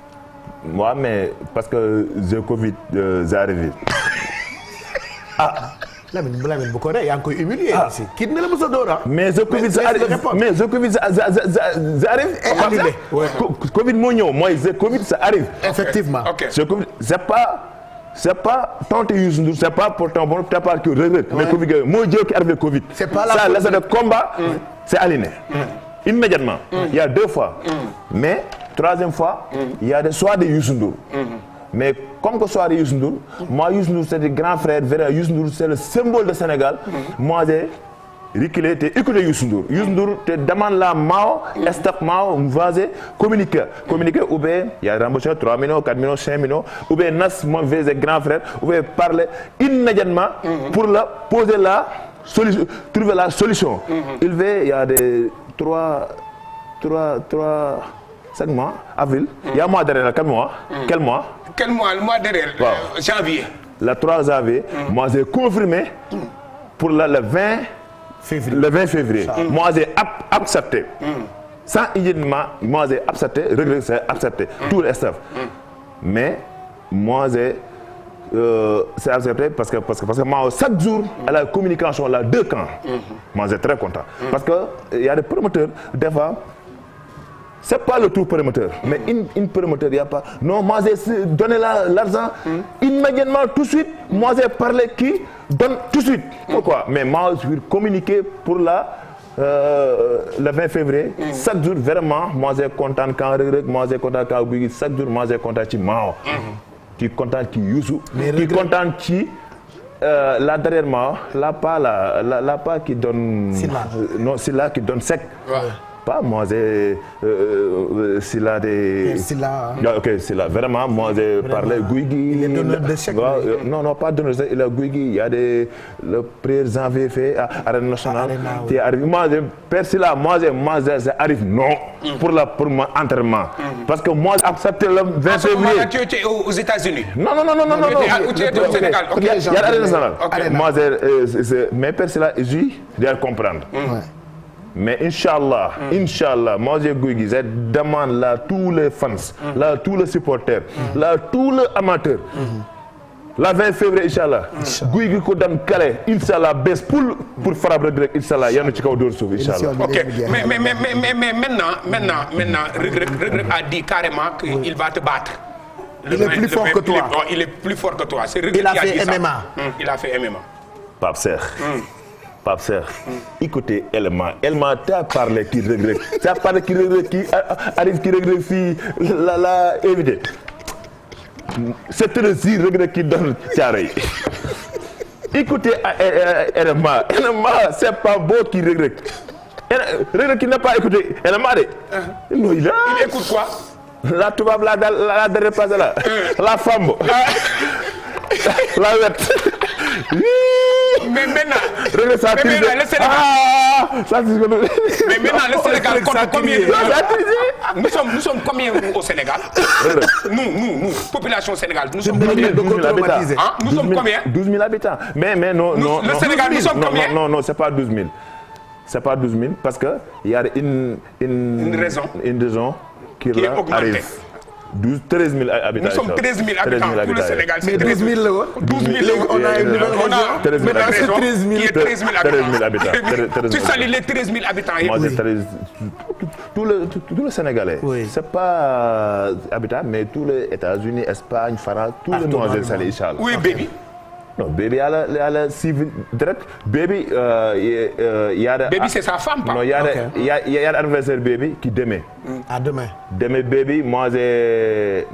Moi, mais parce que j'ai Covid, j'ai arrivé. Lamine bu ko rey yaa ngi koy humilier aussi. kii dina la mos a door mais the Covid ça arrive. Covid moo ñëw mooy the Covid ça arrive. effectivement. ok c'est pas tontu Youssou Ndour c'est pas pour ton bon préparer que Reug Reug mais Covid moo jël ki arrivé Covid. c'est pas la ça laisse de combat. c'est aligné. immédiatement. il y a 2 fois. mais 3e fois. il y a des soirs de Youssou Ndour. Mais comme que soirée Youssou Ndour, moi Youssou Ndour c'est le grand frère, Youssou Ndour c'est le symbole de Sénégal. Moi j'ai reculé, t'es écouté Youssou Ndour. Youssou Ndour te demande la Mao, staff Mao, m'vase communiquer ou bien il y a remboursé 3 millions, 4 millions, 5 millions, ou bien Nas moi vais grand frère, ou bien parler immédiatement pour la poser la solution, trouver la solution. Il y a des 5 mois, avril. Il y a un mois derrière, quel mois? Quel mois? Quel mois? Le mois derrière, janvier. Le 3 janvier, moi j'ai confirmé pour le 20 février. Moi j'ai accepté. sans indignement moi j'ai accepté Reug Reug c'est accepté tout le staff mais moi c'est accepté parce que moi chaque jour à la communication là deux camps moi j'ai très content parce que il y a des promoteurs des fois c'est pas le tout promoteur mais une promoteur il y a pas non moi j'ai donné l'argent immédiatement tout de suite moi j'ai parlé qui donne tout de suite pourquoi mais moi je vais communiquer pour le 20 février chaque jour vraiment moi j'ai content quand Reug Reug moi j'ai content quand Gouye Gui chaque jour moi j'ai content ci Mao qui content ci Youssou qui content ci là derrière moi là pas qui donne non c'est là qui donne sec pas moi j'ai Silla des Silla ok Silla vraiment moi j'ai parlé Gouye Gui il est donneur de chèque non pas donneur de chèque il a Gouye Gui il y a des le président janvier fait à Arène Nationale qui arrive moi j'ai père Silla moi j'arrive non pour mon enterrement parce que moi j'ai accepté le 20 février tu étais aux États-Unis non tu étais au Sénégal il y a Arène Nationale moi j'ai mais père Silla je dois comprendre mais Inch'Allah, moi j'ai Gouye Gui, je demande là tous les fans, là tous les supporters, là tous les amateurs. La 20 février Inch'Allah, Gouye Gui ko dem Calais, Inch'Allah bés pour frappe Reug Reug Inch'Allah yanu ci kaw dóor suuf Inch'Allah. OK, mais maintenant Reug Reug a dit carrément qu'il va te battre. Il est plus fort que toi. Il est plus fort que toi. C'est Reug Reug qui a dit ça. Il a fait MMA. Pape Serre, écoutez Elma t'a parlé qui Reug Reug, t'a parlé qui Reug Reug qui arrive qui Reug Reug fii la évité. C'est le si Reug Reug qui donne Thiaroye. Écoutez Elma, c'est pas beau qui Reug Reug. Reug Reug qui n'a pas écouté Elma de. Non, il écoute quoi? La tubaab la dernière phase là. La femme. La wette. Mais maintenant le Sénégal mais maintenant le Sénégal compte combien nous sommes combien au Sénégal nous population Sénégal nous sommes combien nous sommes combien 12 000 habitants mais non le Sénégal nous sommes combien non c'est pas 12 000 parce que il y a une raison qui arrive 13 000 habitants. Nous sommes 13 000 habitants. Tout le Sénégal, mais 12 000 là. 12 000 on a une nouvelle région. 13 000 habitants. Tu salues les 13 000 habitants. Moi, tout le Sénégalais. Oui. C'est pas habitants, mais tous les États-Unis, Espagne, France, tous les mois je salue Inch'Allah. Oui, baby. Non, baby à la civil direct. Baby, il y a. Baby, c'est sa femme, pas? Non, il y a l'anniversaire baby qui demain. À demain. Demain baby, moi j'ai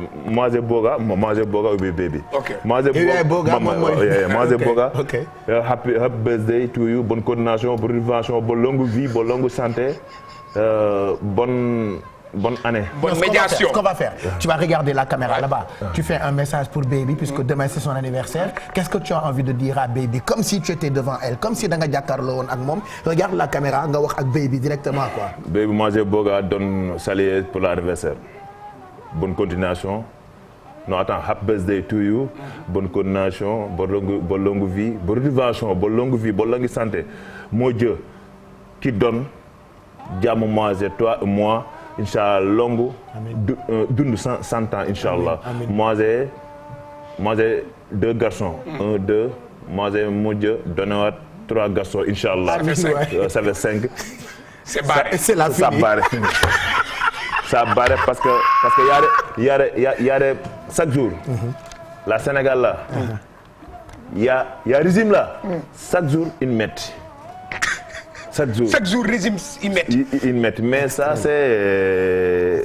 Boga ou baby. Ok. Moi j'ai Boga. Ok. Happy birthday to you. Bonne coordination, bonne invention, bonne longue vie, bonne longue santé, bonne année. Bonne médiation. Ce qu'on va faire, tu vas regarder la caméra là-bas. Tu fais un message pour Baby puisque demain c'est son anniversaire. Qu'est-ce que tu as envie de dire à Baby comme si tu étais devant elle, comme si da nga jàkkaarloo woon ak moom. Regarde la caméra nga wax ak Baby directement quoi. Baby, moi j'ai Boga donne saluer pour l'anniversaire. Bonne continuation. Non attends, happy birthday to you. Bonne continuation, bonne longue vie, bonne invention, bonne longue vie, bonne longue santé. Mon Dieu qui donne jàmm moi et toi et moi. Inch'Allah longue d'une 100 ans Inch'Allah. Moi j'ai 2 garçons. 1, 2. Moi j'ai mon Dieu donné 3 garçons Inch'Allah. Ça fait 5. C'est barré. C'est la fini. Ça barré parce que y a des chaque jour. La Sénégal là. Il y a régime là. Chaque jour une mette. Chaque jour régime ils mettent mais ça c'est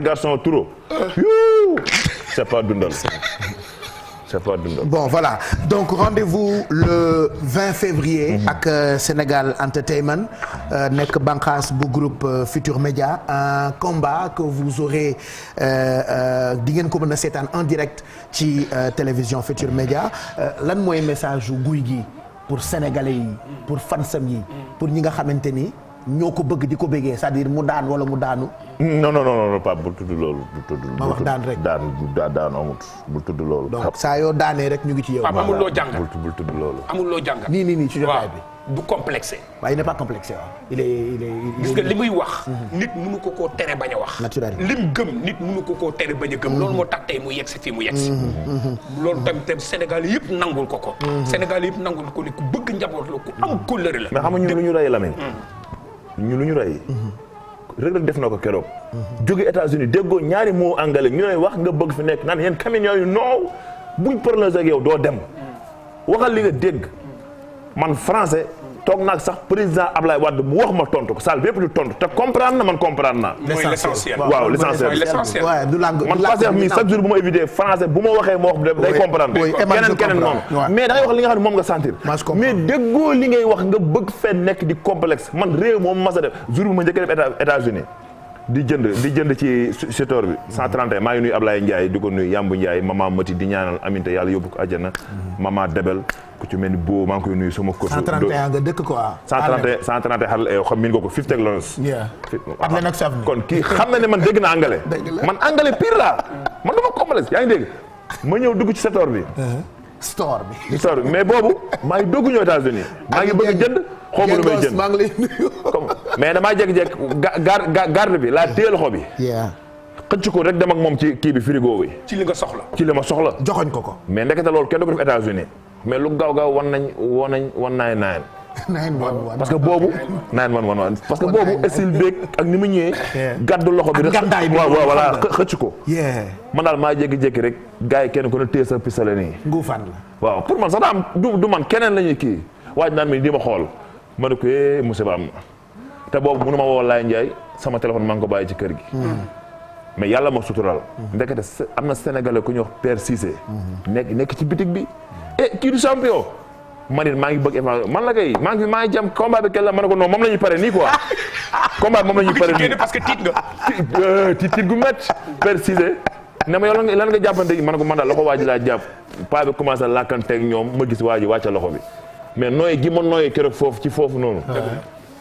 garçon trop. C'est pas dundal. Bon voilà donc rendez-vous le 20 février ak Sénégal Entertainment nekk bànqaas bu groupe Futur Média, un combat que vous aurez di ngeen ko mën a seetaan en direct ci télévision Futur Média. Lan mooy message yu Gouye Gui pour sénégalais yi pour fansam yi pour ñi nga xamante ni ñoo ko bëgg di ko bëggee c'est-à-dire mu daan wala mu daanu. non pas bu tudd loolu. ma wax daan rek daan amut bu tudd loolu. donc saa yoo daanee rek ñu ngi ci yow. amul loo jàngat bul tudd loolu. amul loo jàngat. nii ci jotaay bi. du complexé. waaye il n'est pas complexé waaw. il est gis nga li muy wax. nit mënu ko koo tere bañ a wax. naturel lim gëm nit mënu ko koo tere bañ a gëm. loolu moo tax tey mu yegg si fii mu yegg si. loolu tamit Sénégal yëpp nangul ko ko. Sénégal yëpp nangul ko ni ku bëgg njaboot la ku am kóllëre la. mais xam nga ñun lu ñu rey Lamine. ñu lu ñu rey. Reug Reug def na ko keroog. jóge États-Unis déggoo ñaari mots anglais ñu lay wax nga bëgg fi nekk naan yéen camion yooyu non buñ prononcé ak yow doo dem. waxal li nga dégg man français toog naag sax président Ablaye Wade bu wax ma tontu ko salle bi yëpp di tontu te comprendre na man comprendre naa. mooy l'essentiel waaw l'essentiel man Pastef mi chaque jour bu ma éviter français bu ma waxee ma wax day comprendre keneen noonu mais da ngay wax li nga xam ne moom nga sentir mais déggoo li ngay wax nga bëgg fee nekk di complexe man réew moom mas a def jour bu ma njëkkee def États-Unis di jënd ci secteur bi 131 maa ngi nuyu Ablaye Ndiaye di ko nuyu Yambu Ndiaye mama Mati di ñaanal Aminta yàlla yóbbu ko àjjana mama Debel ku ci mel ni boo maa ngi koy nuyu sama kër 131 nga dëkk quoi 131 xal xam min nga ko Fifth ak Lawrence kon kii xam na ne man dégg na anglais man anglais pire la man dama complexe yaa ngi dégg ma ñëw dugg ci secteur bi store bi mais boobu maa ngi dogg ñëw États-Unis maa ngi bëgg jënd xaw ma lu may jënd maa ngi lay nuyu comme mais damaa jékki-jékki garde bi laa téye loxo bi xëcc ko rek dem ak moom ci kii bi frigo bi ci li nga soxla ci li ma soxla joxoñ ko mais ndekete loolu kenn du ko def États-Unis mais lu gaaw wan nañ parce que boobu 911 parce que boobu estil beeg ak ni mu ñëwee gàddu loxo bi rek waaw voilà xëcc ko man daal maa jékki-jékki rek gars yi kenn ko ne téye sa pistolet nii nguufaan la waaw pour man sax daa am du man keneen la ñuy kii waaj naan mi di ma xool ma ne ko musiba am na te boobu mënu ma woo Laye Ndiaye sama téléphone maa ngi ko bàyyi ci kër gi mais yàlla ma sutural ndekete am na sénégalais ku ñuy wax Père Cissé nekk ci bitig bi kii du champion man it maa ngi bëgg man la kay maa ngi jam combat bi kenn la ma ne ko non moom la ñuy pare nii quoi combat moom la ñuy pare nii parce que tiit nga tiit gu métti Père Cissé ne ma yow lan nga jàppante ma ne ko man daal loxo waa ji laa jàpp paa bi commencé làkkanteeg ñoom ma gis waa ji wàcca loxo bi mais nooy gi ma nooyee keroog foofu noonu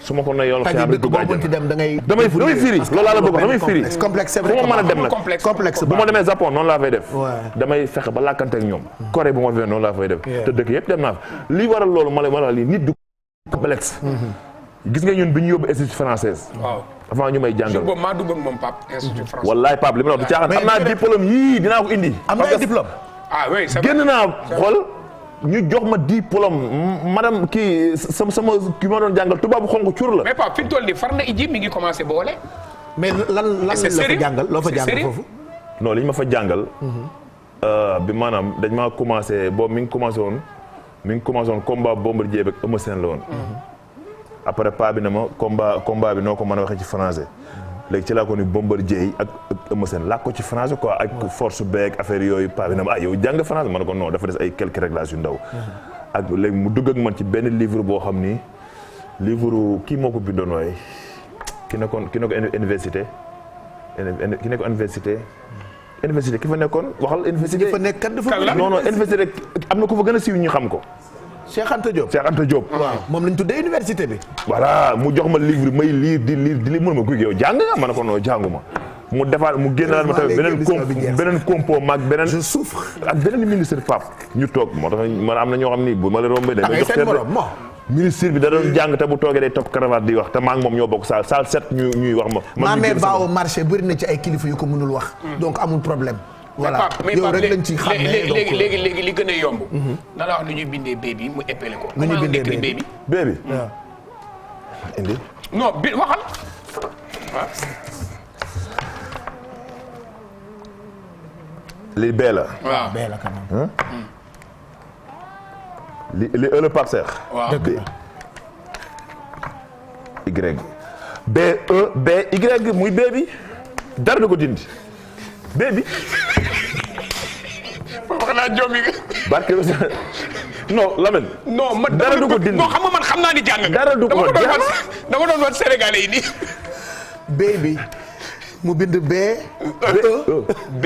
su ma ko nooy yoon xëy na damay firi loolu laa la bëgg damay firi complexe fu ma mën a dem nag complexe bu ma demee Japon noonu laa fay def damay fexe ba làkkanteeg ñoom Corée bu ma fee noonu laa fay def te dëkk yëpp dem naa fa lii waral loolu ma la lii nit du complexe gis nga ñun bi ñu yóbbu institut française avant ñu may jàngal boobu maa dugg ak moom Pape institut français wallaay Pape li ma la wax du caaxaan am naa diplôme yii dinaa ko indi am na diplôme oui génn naa xool ñu jox ma diplôme madame kii sama ki ma doon jàngal tubaabu xonk cur la. mais Pape fi mu toll nii far na iji mi ngi commencé boole. mais lan la fa jàngal loo fa jàngal foofu. non li ñu ma fa jàngal. bi maanaam dañ maa commencé boobu mi ngi commencé woon combat Bombardier ak Eumeu Sène la woon. après pa bi na ma combat bi noo ko mën a waxee ci français. léegi ci laa ko ni Bombardier ak Eumeu Sène laa ko ci français quoi ak force beeg affaire yooyu pa bi na ma yow jàng français ma ne ko non dafa des ay quelques réglages yu ndaw. ak léegi mu dugg ak man ci benn livre boo xam ni livre kii moo ko bindoon waaye ki nekkoon université ki fa nekkoon waxal université. ki fa nekk kat dafa non université am na ku fa gën a siiw ñu xam ko. Cheikh Anta Diop. waaw moom lañ tuddee université bi. voilà mu jox ma livre may lire di lire mën ma guy yow jàng nga ma ne ko non jànguma mu defaat mu génnaat ma tamit beneen compo maag beneen. je souffre. ak beneen ministre Pape ñu toog moo tax man am na ñoo xam ni bu ma la rombee dañ may jox ministre bi da doon jàng te bu toogee day topp cravate di wax te maa ngi moom ñoo bokk saal set ñuy wax ma. man ñu baaw marché bëri na ci ay kilifa yu ko mënul wax. donc amul problème. voilà yow rek lañ ci xam ne léegi li gën a yomb. na la wax nu ñuy bindee baby mu épelé ko. nu ñuy bindee baby. waaw. indi. non bi waxal. lii bee la. waaw bee la quand même. li le Pape Cheikh. waaw dëgg la. Y. B Y muy baby dara du ko dindi. baby. wax naa joomi nga. barke non Lamine. non man dara du ko dindi. non xam nga man xam naa ni jàng nga. dara du ko dama doon wat Sénégalais yi nii. baby mu bind B. B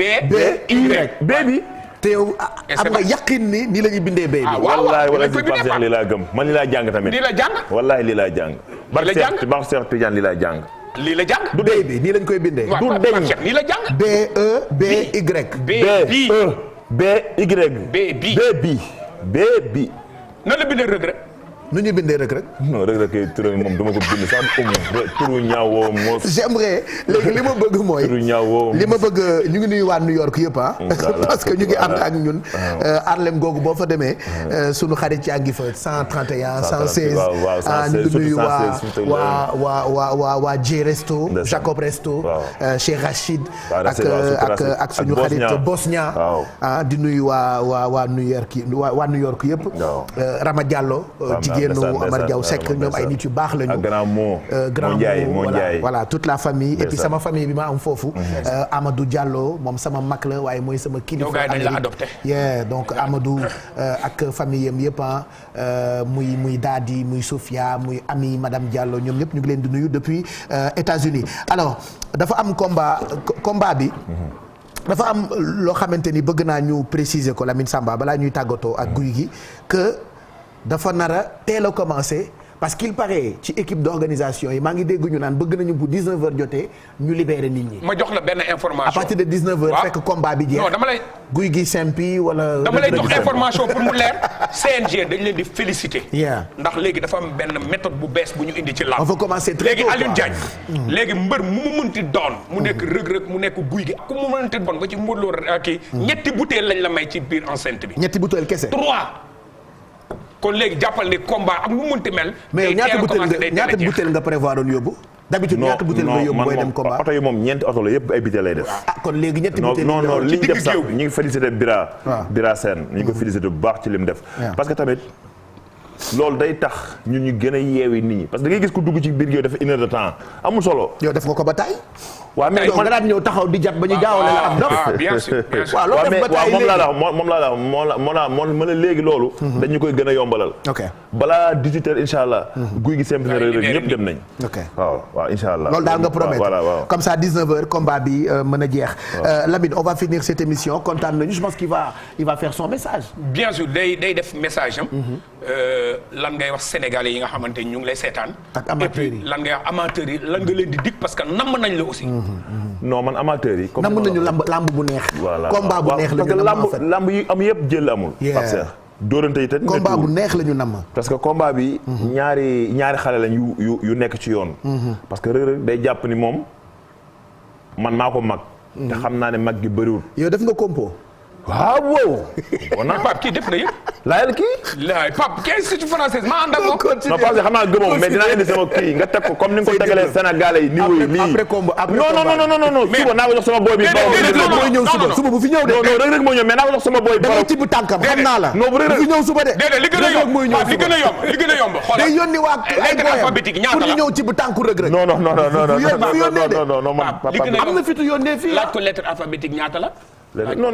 Y. baby. te yow am nga yaqin ni nii la ñuy bindee baby. wallaay wala si Pape Cheikh lii laa gëm man lii laa jàng tamit. lii la jàng. wallaay lii laa jàng. lii la jàng Pape Cheikh Tidiane lii laa jàng. lii la jàng. du baby nii lañ koy bindee. du deñ nii la jàng. B Y. B Y. baby. baby. nan la bindee Reug Reug. nu ñu bindee Reug Reug. non Reug Reug kay turam moom dama ko bind sax turu ñaaw woo moos. j'aimerais léegi li ma bëgg mooy. turu ñaaw woo li ma bëgg ñu ngi nuyu waa New York yëpp ah. parce que ñu ngi ànd ak ñun. Harlem googu boo fa demee. sunu xarit yaa ngi fa 131 116. waaw ñu ngi nuyu waa J Resto. Jacob Resto. Cheikh Rachid. ak suñu xarit Bosnia. di nuyu waa New York waa New York yëpp. Rama Diallo jigéenu Amar Diaw Seck ñoom ay nit yu baax lañu. grand mot voilà toute la famille et puis sama famille bi ma am foofu. Amadou Diallo moom sama mag la waaye mooy sama kilifa. dañ la adopté. donc Amadou ak famille yam yëpp muy Dadi muy Sofia muy Ami madame Diallo ñoom ñëpp ñu ngi leen di nuyu depuis États-Unis alors dafa am combat bi. dafa am loo xamante ni bëgg naa ñu préciser ko Lamine Samba balaa ñuy tàggatoo ak guy gi que dafa nar a teel a commencer parce qu'il paraît ci équipe d'organisation yi maa ngi dégg ñu naan bëgg nañu bu 19h jotee ñu libérer nit ñi. ma jox la benn information à partir de 19h. fekk combat bi jeex. non dama lay. guy gi simpi wala. dama lay jox information pour mu leer. CNG dañ leen di féliciter. yeah ndax léegi dafa am benn méthode bu bees bu ñu indi ci làmb. on va commencer très tôt léegi Alioune Diagne. léegi mbër mu mënti doon. mu nekk Reug Reug mu nekk guy gi ku mu mënti doon ba ci Modou Lo kii. ñetti butéel lañ la may ci biir enceinte bi. ñetti butéel kese. 3. kon léegi jàppal ni combat ak nu mënti mel. mais ñaata butéel nga prévoir doon yóbbu. d'habitude ñaata butéel nga yóbbu booy dem combat. oto yi moom ñeenti oto la yëpp ay butéel lay def. kon léegi ñetti butéel non li ñu def sax ñu ngi félicité Bira Sène ñu ngi ko félicité bu baax ci li mu def. parce que tamit loolu day tax ñun ñu gën a yeewi nit ñi parce que da ngay gis ku dugg ci biir géew dafa 1 heure de temps amul solo. yow def nga ko ba tay waaw mais man nga daan ñëw taxaw di jat ba ñu jaawale la am dof. bien sûr waaw loolu def ba tay moom la léegi loolu. dañu koy gën a yombalal. ok balaa 18h incha allah. guy gi simple na Reug Reug ñëpp dem nañ. ok waaw incha allah. loolu daal nga promettre voilà comme ça 19h combat bi mën a jeex. Lamine on va finir cette émission kontaan nañu je pense qu'il va faire son message. bien sûr day def message am. lan ngay wax sénégalais yi nga xamante ñu ngi lay seetaan. ak amateurs yi lan ngay wax amateurs yi lan nga leen di dig parce que namm nañ la aussi. non man amateurs yi. namm nañu lamb bu neex. voilà combat bu neex la ñu namm en fait lamb yi am yëpp jël amul. parce que dóorante yi tamit. combat bu neex la ñu namm. parce que combat bi. ñaari xale lañ yu nekk ci yoon. parce que Reug Reug day jàpp ni moom man maa ko mag. te xam naa ne mag gi bëriwul. yow def nga compo. waaw wow. on a Pape kii def na yëpp. laajal kii. laaj Pape kii institut française maa ànd ak moom. non parce que xam naa gëmoo mais dinaa indi sama kii nga teg ko comme ni nga ko tegalee Sénégalais yi niveau yi lii. après combat non suba naa ko jox sama boy bi. mooy ñëw suba bu fi ñëw de. non Reug Reug moo ñëw mais naa ko jox sama boy bi. da nga ci bu tànkam xam naa la. non bu Reug Reug bu fi ñëw suba de. déedéet li gën a yomb li gën a yomb xoolal. day yónni waa ay alphabétique ñaata la pour ñu ñëw ci bu tànku Reug Reug. non man papa am na fitu yónnee fii laaj ko lettre alphabétique ñaata la. non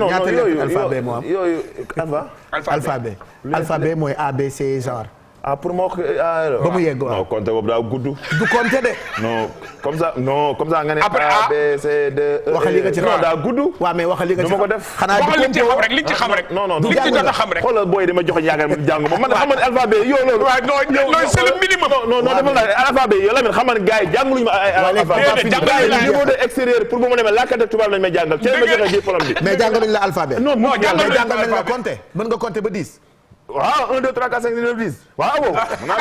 yooyu alphabet mooy ABC genre. pour ma wax. ba mu yegg waaw non compte boobu daa gudd. du compte de. non comme ça nga ne. après A B C D E. waxal li nga ci xam non daa gudd. waaw mais waxal li nga ci xam ko def. xanaa du li ci xam rek li ci xam rek. non li ci jot a xam rek. xoolal booy dama joxe yaakaar man jàng ma man xam nga alphabet yow loolu. waaw non c'est le minimum. non defal naa alphabet yow la xam nga gars yi jàngaluñu ma ay alphabet. niveau de extérieur pour bu ma demee làkkate tubaab lañ may jàngal. ci ma joxe diplôme bi. mais jàngaluñ la alphabet. non jàngal nañ la compter. mën nga compter ba 10. waaw 1 2 3 4 5 6 7 10 waaw mën naa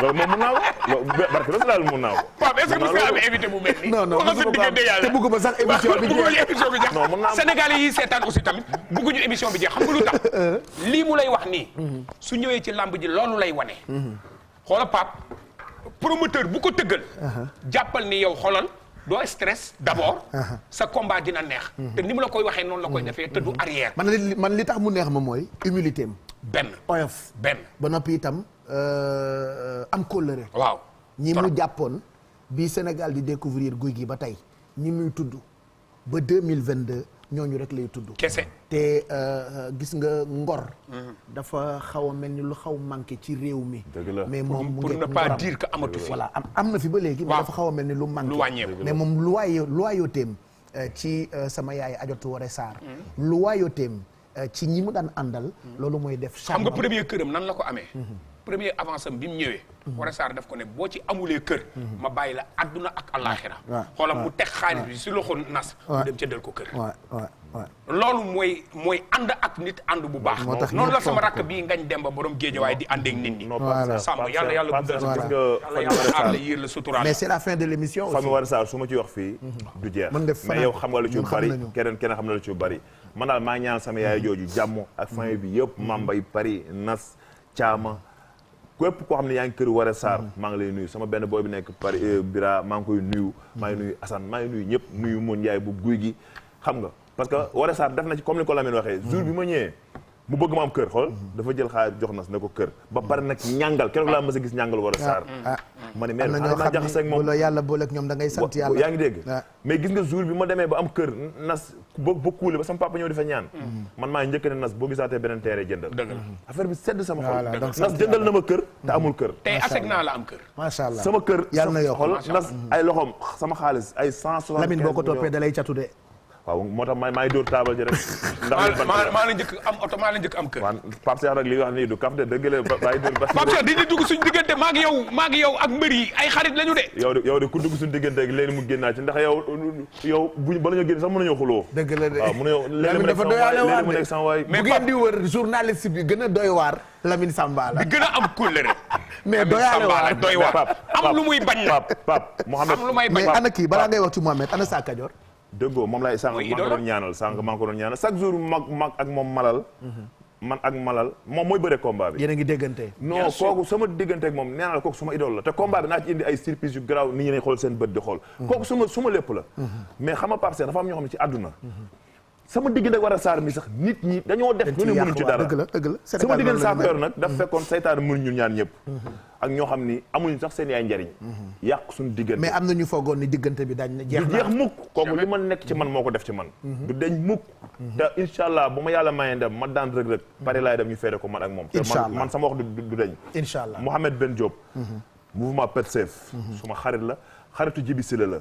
loolu moom mën naa ko loolu barke la daal mën naa ko. Pape est-ce que mos nga am invité bu mel nii. non te bëgguma sax émission bi jeex. non mën naa Sénégalais yi seetaan aussi tamit bëgguñu émission bi jeex xam nga lu tax. lii mu lay wax nii. su ñëwee ci lamb ji loolu lay wane. xoola Pape promoteur bu ko tëggal. jàppal ni yow xoolal. doo stress d'abord. sa combat dina neex. te ni mu la koy waxee noonu la koy defee te du arrière. man li tax mu neex ma mooy humilité am. benn oyof. ba noppi itam am kóllëre. waaw ñi mu jàppoon bi Sénégal di découvrir guy gi ba tey ñi muy tudd ba 2022 ñooñu rek lay tudd. kese te gis nga ngor. dafa xaw a mel ni lu xaw manqué ci réew mi. mais moom mu pour ne pas dire que amatu fi. voilà am na fi ba léegi. mais dafa xaw a mel ni lu manqué. lu wàññeeku mais moom loyautéem ci sama yaay Adjaratou Woré Sarr. loyautéem ci ñi mu daan àndal. loolu mooy def xam nga premier këram nan la ko amee. premier avance am bi mu ñëwee. Woré Sarr daf ko ne boo ci amulee kër. ma bàyyi la àdduna ak àllaaxira. xoolal mu teg xaalis bi si loxo nas. mu dem jëndal ko kër. loolu mooy ànd ak nit ànd bu baax. noonu la sama rakk bii ngañ dem ba borom géejawaay di ànd ak nit ñi. sàmm yàlla guddal sa yàlla yiir la suturaal. mais c'est la fin de l'émission aussi. famille Wara Sarr su ma ci wax fii du jeex. mais yow xam nga lu ci bari keneen xam na lu ci bari. man daal maa ñaan sama yaay jooju jàmm ak famille bi yëpp Mambay Paris Nas Caama képp koo xam ne yaa ngi kër Wara Sarr maa ngi lay nuyu sama benn booy bi nekk Paris Bira maa ngi koy nuyu maa ngi nuyu Assane maa ngi nuyu ñëpp nuyu Mon Ndiaye bu guy gi xam nga parce que Wara Sarr def na ci comme ni ko Lamine waxee jour bi ma ñëwee mu bëgg ma am kër xool dafa jël xaalis jox Nas ne ko kër ba pare nag ñàngal keroog laa mës a gis ñàngal Wara Sarr ma ne mais maa jaxase ak moom bu yàlla boole ak ñoom da ngay sant yàlla yaa ngi dégg mais gis nga jour bi ma demee ba am kër Nas ba kuule ba sama papa ñëw di fa ñaan man maa njëkk ne Nas boo gisaatee beneen terrain jëndal affaire bi sedd sama xol Nas jëndal na ma kër te amul kër tey aseg naa la am kër macha allah sama kër yàlla na yokk xool Nas ay loxoom sama xaalis ay 175 Lamine boo ko toppee da lay catu de waaw moo tax maa ngi dóor taabal ji rek ndax maa la njëkk am oto maa la njëkk am kër waaw Pape Cheikh rek li wax nii du kaf de dëgg la bàyyi dóor Pape Cheikh di dugg suñu diggante maa ngi yow ak mbër yi ay xarit lañu de yow de ku dugg suñu diggante ak léegi mu génnaa ci ndax yow buñ bala ñoo génn sax mën nañoo xuloo dëgg la de waaw mu nekk sama waay bu ngeen di wër journaliste bi gën a doy waar Lamine Samba la bi gën a am kóllëre mais doy waar am lu muy bañ na Pape Mohamed am lu may bañ mais ana kii balaa ngay wax ci Mohamed ana Sa Kajoor dëggoo moom laay sànq maa ngi ko doon ñaanal chaque jour mag ak moom malal man ak malal moom mooy bëre combat bi yéen a ngi déggante non kooku sama diggante ak moom nee naa la kooku suma idole la te combat bi naa ci indi ay surprise yu garaaw nit ñi nañ xool seen bët di xool kooku suma lépp la mais xam nga Pape Cheikh dafa am ñoo xam ne ci àdduna sama diggante ak Wara Sarr mi sax nit ñi dañoo def lu ne mënuñ ci dara dëgg la sama diggante Sa Kajoor nag daf fekkoon saytaan mënuñ ñun ñaan ñëpp ak ñoo xam ni amuñu sax seen yaay njariñ yàq suñu diggante mais am na ñu foogoon ni diggante bi dañ jeex du jeex mukk kooku li ma nekk ci man moo ko def ci man du deñ mukk te incha allah bu ma yàlla mayee ndem ma daan rëg-rëg pare laay dem ñu feere ko man ak moom te man sama wax du deñ incha allah Mohamed Ben Diop mouvement Petsef suma xarit la xaritu Jibi Sila la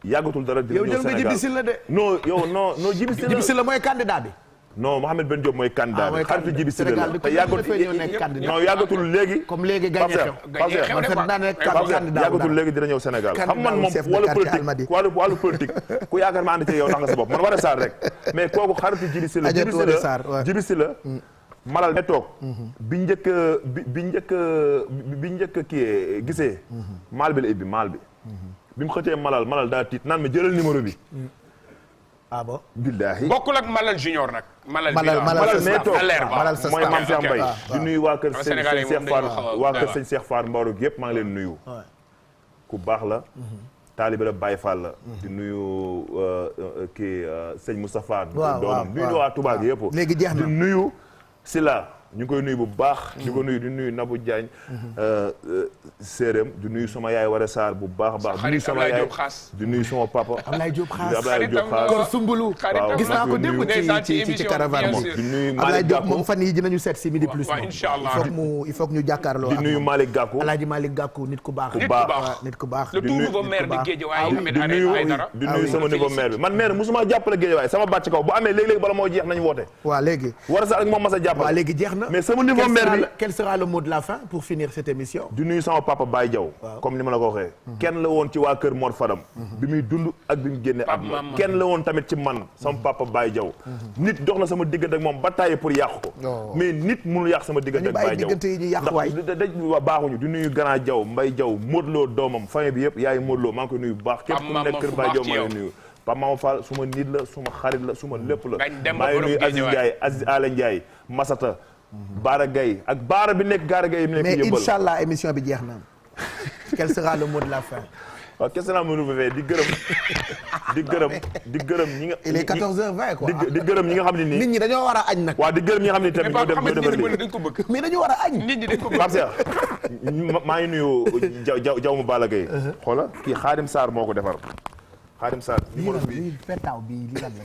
yàggatul dara dina ñëw Sénégal yow jël nga Jibi Sila de non Jibi Sila mooy candidat bi non Mohamed Ben Diop mooy candidat bi xaritu Jibi Sila la te yàggatul léegi comme léegi gagné yàggatul léegi dina ñëw Sénégal xam man moom wàllu politique ku yaakaar ma ànd ci yow tax nga sa bopp man Wara Sarr rek mais kooku xaritu Jibi Sila malal ne toog bi njëkk kii gisee maal bi la ibbi maal bi mu xëccee malal daa tiit naan ma jëlal numéro bi ah bon billaahi bokkul ak malal junior nag malal nee toog mooy Mame Cheikh Mbaye di nuyu waa kër sëñ Cheikh Fall Mbarou yëpp maa ngi leen nuyu ku baax la taalibe la Baye Fall la di nuyu kii sëñ Moustapha doomam di nuyu waa Touba gi yëpp léegi jeex na di nuyu Sila ñu ngi koy nuyu bu baax di ko nuyu di nuyu Nabou Diagne séeréem di nuyu sama yaay Wara Sarr bu baax a baax di nuyu sama yaay di nuyu sama papa Ablaye Diop Ablaye Diop Xaas Kor Sumbulu gis naa ko démb ci caravane moom di nuyu Ablaye Diop moom fan yi dinañu seet si Midi Plus moom il faut que ñu jàkkaarloo di nuyu Malick Gakou Alaaji Malick Gakou nit ku baax nit ku baax le tout nouveau maire de Guédiawaye di nuyu sama nouveau maire bi man maire musuma jàppale Guédiawaye sama bàcc kaw bu amee léegi-léegi bala moo jeex nañu woote waaw léegi Wara Sarr ak moom mas a jàppale waaw léegi jeex na mais sama niveau maire bi quel sera le mot de la fin pour finir cette émission di nuyu sama papa Baye Diaw comme ni ma la ko waxee kenn la woon ci waa kër Mor Fadam bi muy dund ak bi mu génne àdduna kenn la woon tamit ci man sama papa Baye Diaw nit dox na sama diggante ak moom ba tàyyi pour yàqu ko mais nit mënul yàq sama diggante ak Baye Diaw ndax baaxuñu di nuyu Gana Diaw Mbaye Diaw Modou Lo doomam famille bi yëpp yaay Modou Lo maa ngi koy nuyu bu baax képp ku nekk kër Baye Diaw maa ngi nuyu Pape Mama Fall suma nit la suma xarit la suma lépp la maa ngi nuyu Aziz Ndiaye Aziz Ala Ndiaye Masata Baara Gaye ak Baara bi nekk Gaara Gaye mi nekk yëmbal mais inchallah émission bi jeex na quel sera le mot de la fin waaw qu'est-ce que la mënu fee di gërëm ñi nga il est 14h20 quoi di gërëm ñi nga xam ne nii nit ñi dañoo war a añ nag waaw di gërëm ñi nga xam ne tamit ñoo dem dañ ko bëgg mais dañu war a añ nit ñi dañ ko bëgg Pape Cheikh maa ngi nuyu jaw mu Balla Gaye xoola kii Khadim Sarr moo ko defar Khadim Sarr numéro bi petaaw bi li lan la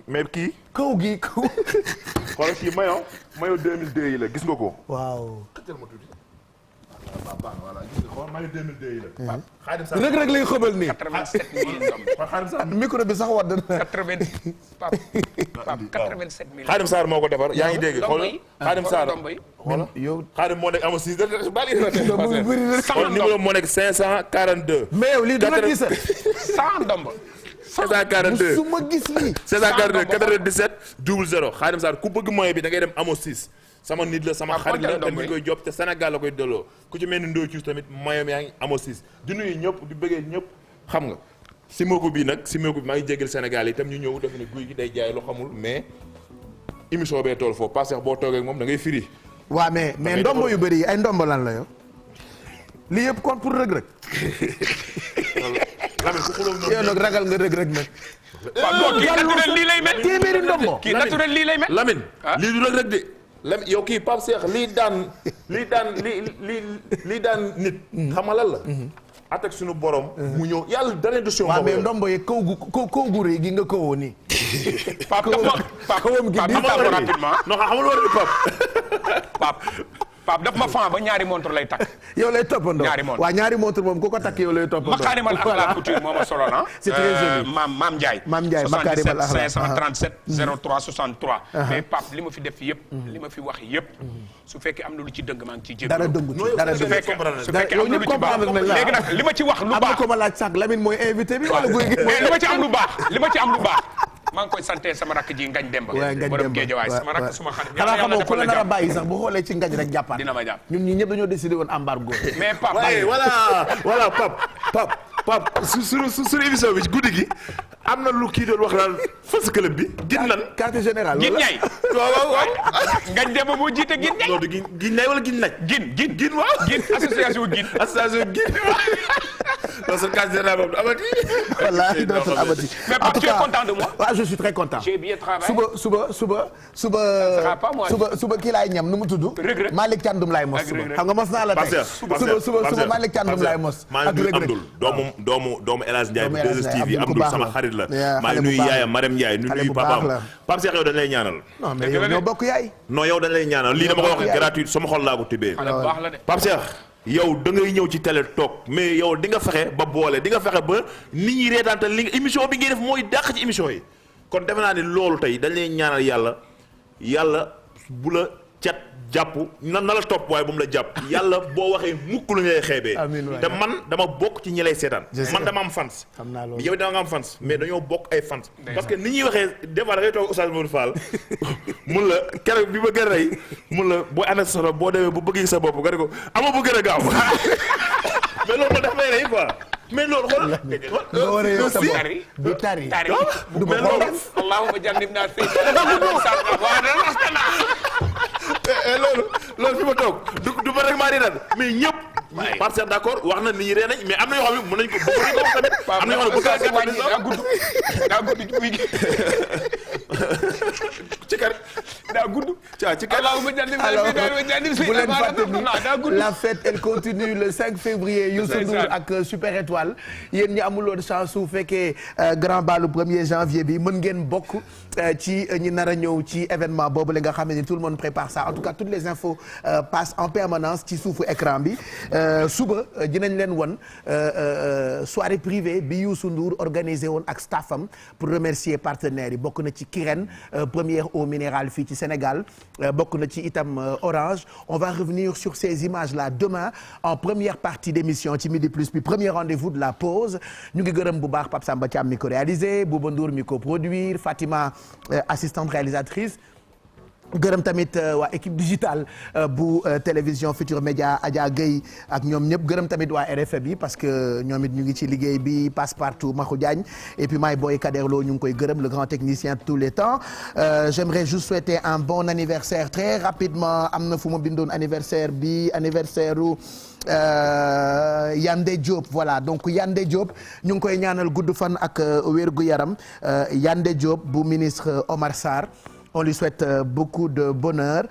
mais kii kaw gi kaw xoola kii mayo 2002 yi la gis nga ko waaw voilà gis nga xool mayo 2002 yi la Khadim Sarr rek lay xëbal nii 87000 micro bi sax wadd na 87000 Khadim Sarr moo ko defar yaa ngi dégg xool Khadim Sarr xool yow Khadim moo nekk ama 6 xool numéro moo nekk 542 mais yow lii dina gis 100 ndomb 742 su ma gis lii 742 97 00 Khadim Sarr ku bëgg moyen bi da ngay dem Amo 6 sama nit la sama xarit la te mi koy job te Sénégal la koy delloo ku ci mel ni Ndoye Diouf tamit moyen yaa ngi Amo 6 di nuyu ñëpp di bëggee ñëpp xam nga Simoko bi nag Simoko bi maa ngi jégal Sénégal itam ñu ñëw def ne guy gi day jaay lu xamul mais émission bee tool foofu parce que boo toogee ak moom da ngay firi. waaw mais ndombo yu bëri yi ay ndombo lan la yow lii yëpp kon pour Reug Reug. Lamine ku xulóom noonu yow nag ragal nga Reug Reug nag. waaw kii naturel lii lay mel. téeméeri ndombo. kii naturel lii lay mel. Lamine lii du Reug Reug de. Lamine yow kii Pape Cheikh lii daan nit. xam nga lan la. attaque suñu borom. mu ñëw yàlla dana du sion. waaw mais ndombo yi kaw gu rëy gi nga kawoo nii. Pape kawam gi Pape rapidement. non xamul war a Pape daf ma fan ba ñaari montre lay takk. yow lay toppandoo ñaari montre waaw ñaari montre moom ku ko takk yow lay toppandoo. Makarimal Akhlaq couture moo ma solo na. c'est très joli Maam Ndiaye. Maam Ndiaye Makarimal Akhlaq 537 03 63. mais Pape li ma fi def yëpp. li ma fi wax yëpp. su fekkee am na lu ci dëng maa ngi ciy jégalu. dara dëngu ci dara su dëngu fekkee am na lu ci baax léegi nag li ma ci wax lu baax. am na ko ma laaj sax Lamine mooy invité bi wala guy gi. mais li ma ci am lu baax maa ngi koy santé sama rakk ji Ngañ Demba. waaw Ngañ Demba borom Géejawaay sama rakk suma xarit. xanaa xamoo ku la nar a bàyyi sax bu xoolee ci Ngañ rek jàppaat. dina ma jàpp ñun ñii ñëpp dañoo décidé woon embargo. mais Pape voilà Pape suñu émission bi guddi gi am na lu kii doon wax naan fas club bi. gin nan quartier général. gin ñay waaw Ngañ Demba moo jiite gin ñay. non du gin ñay wala gin naj. gin waaw. gin association gin. non c'est quartier général boobu amati. wallaahi dootul amati. mais Pape tu es content de moi. waaw je suis très content. j'ai bien travaillé. suba kii laay ñam nu mu tudd. Reug Reug Malick Thiandoum laay mos. suba xam nga mos naa la tey. suba Malick Thiandoum laay mos. maa ngi nuyu Abdoul doomu El Hadj Ndiaye bu 2STV Abdoul sama xarit la. maa ngi nuyu yaayam Marème Ndiaye nuyu papaam. Pape Cheikh yow dañ lay ñaanal. non mais yow ñoo bokk yaay. non yow dañ lay ñaanal lii dama ko wax gratuit sama xol laa ko tibbee. Pape Cheikh yow da ngay ñëw ci télé toog mais yow di nga fexe ba boole di nga fexe ba nit ñi reetaan te li émission bi ngay def mooy dàq ci émission yi kon defe naa ni loolu tey dañ lay ñaanal yàlla bu la cat jàpp na la topp waaye bu mu la jàpp yàlla boo waxee mukk lu ñu lay xeebee te man dama bokk ci ñi lay seetaan man dama am fans yow da nga am fans mais dañoo bokk ay fans parce que ni ñuy waxee des fois da ngay toog Oustaz Modou Fall mun la keroog bi ma gën a rey mun la boo ànd ak sa boo demee bu bëgg sa bopp nga ne ko ama bu gën a gaaw mais loolu daf lay rey quoi mais loolu xool nga war a yow sa bopp du tari du ma ko def allahumma jannibna loolu fi ma toog du ma rek maa di ren mais ñëpp parce que d'accord wax na nit ñi ree nañ mais am na yoo xam ne mën nañ ko wax tamit am na yoo xam ne daa gudd ci kar daa gudd ci kar alors bu leen fàtte ni la fête elle continue le 5 février Youssou Ndour ak Super Étoile yéen ñi amuloon chance su fekkee grand balu 1er janvier bi mën ngeen bokk ci ñi nar a ñëw ci événement boobu la nga xam ne tout le monde prépare ça en tout cas toutes les infos passent en permanence ci suufu écran bi suba dinañ leen won soirée privée bi Youssou Ndour organisé woon ak staffam pour remercier partenaires yi bokk na ci Kirène première eau minérale fii ci Sénégal bokk na ci itam Orange on va revenir sur ces images là demain en première partie d'émission ci Midi Plus bi premier rendez-vous de la pause ñu ngi gërëm bu baax Pape Samba Thiam mi ko réalisé Bouba Ndour mi ko produire Fatima assistante réalisatrice gërëm tamit waa équipe digitale bu télévision Futur Média Adja Gueye ak ñoom ñëpp gërëm tamit waa RFM bi parce que ñoom it ñu ngi ci liggéey bi Passepartout Makhou Diagne et puis May Boy Kaderlo ñu ngi koy gërëm le grand technicien de tous les temps j'aimerais juste souhaiter un bon anniversaire très rapidement am na fu ma bindoon anniversaire bi anniversaire u Yandé Diop voilà donc Yandé Diop ñu ngi koy ñaanal gudd fan ak wér gu yaram Yandé Diop bu ministre Omar Sarr on lui souhaite beaucoup de bonheur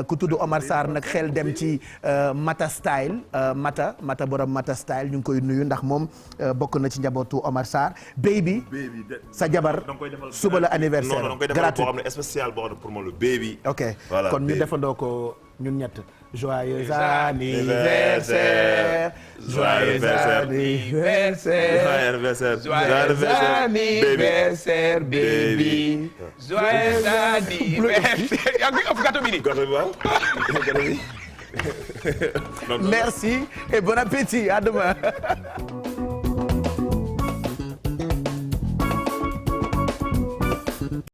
ku tudd Omar Sarr nag xel dem ci Mata Style Mata borom Mata Style ñu ngi koy nuyu ndax moom bokk na ci njabootu Omar Sarr baby sa jabar suba la anniversaire gratuit boo xam ne spécial boo xam ne pour moi le baby ok kon ñu defandoo ko ñun ñett joyeux anniversaire joyeux anniversaire joyeux anniversaire baby joyeux anniversaire yaa ngi ëpp gâteau bi nii merci et bon appétit à demain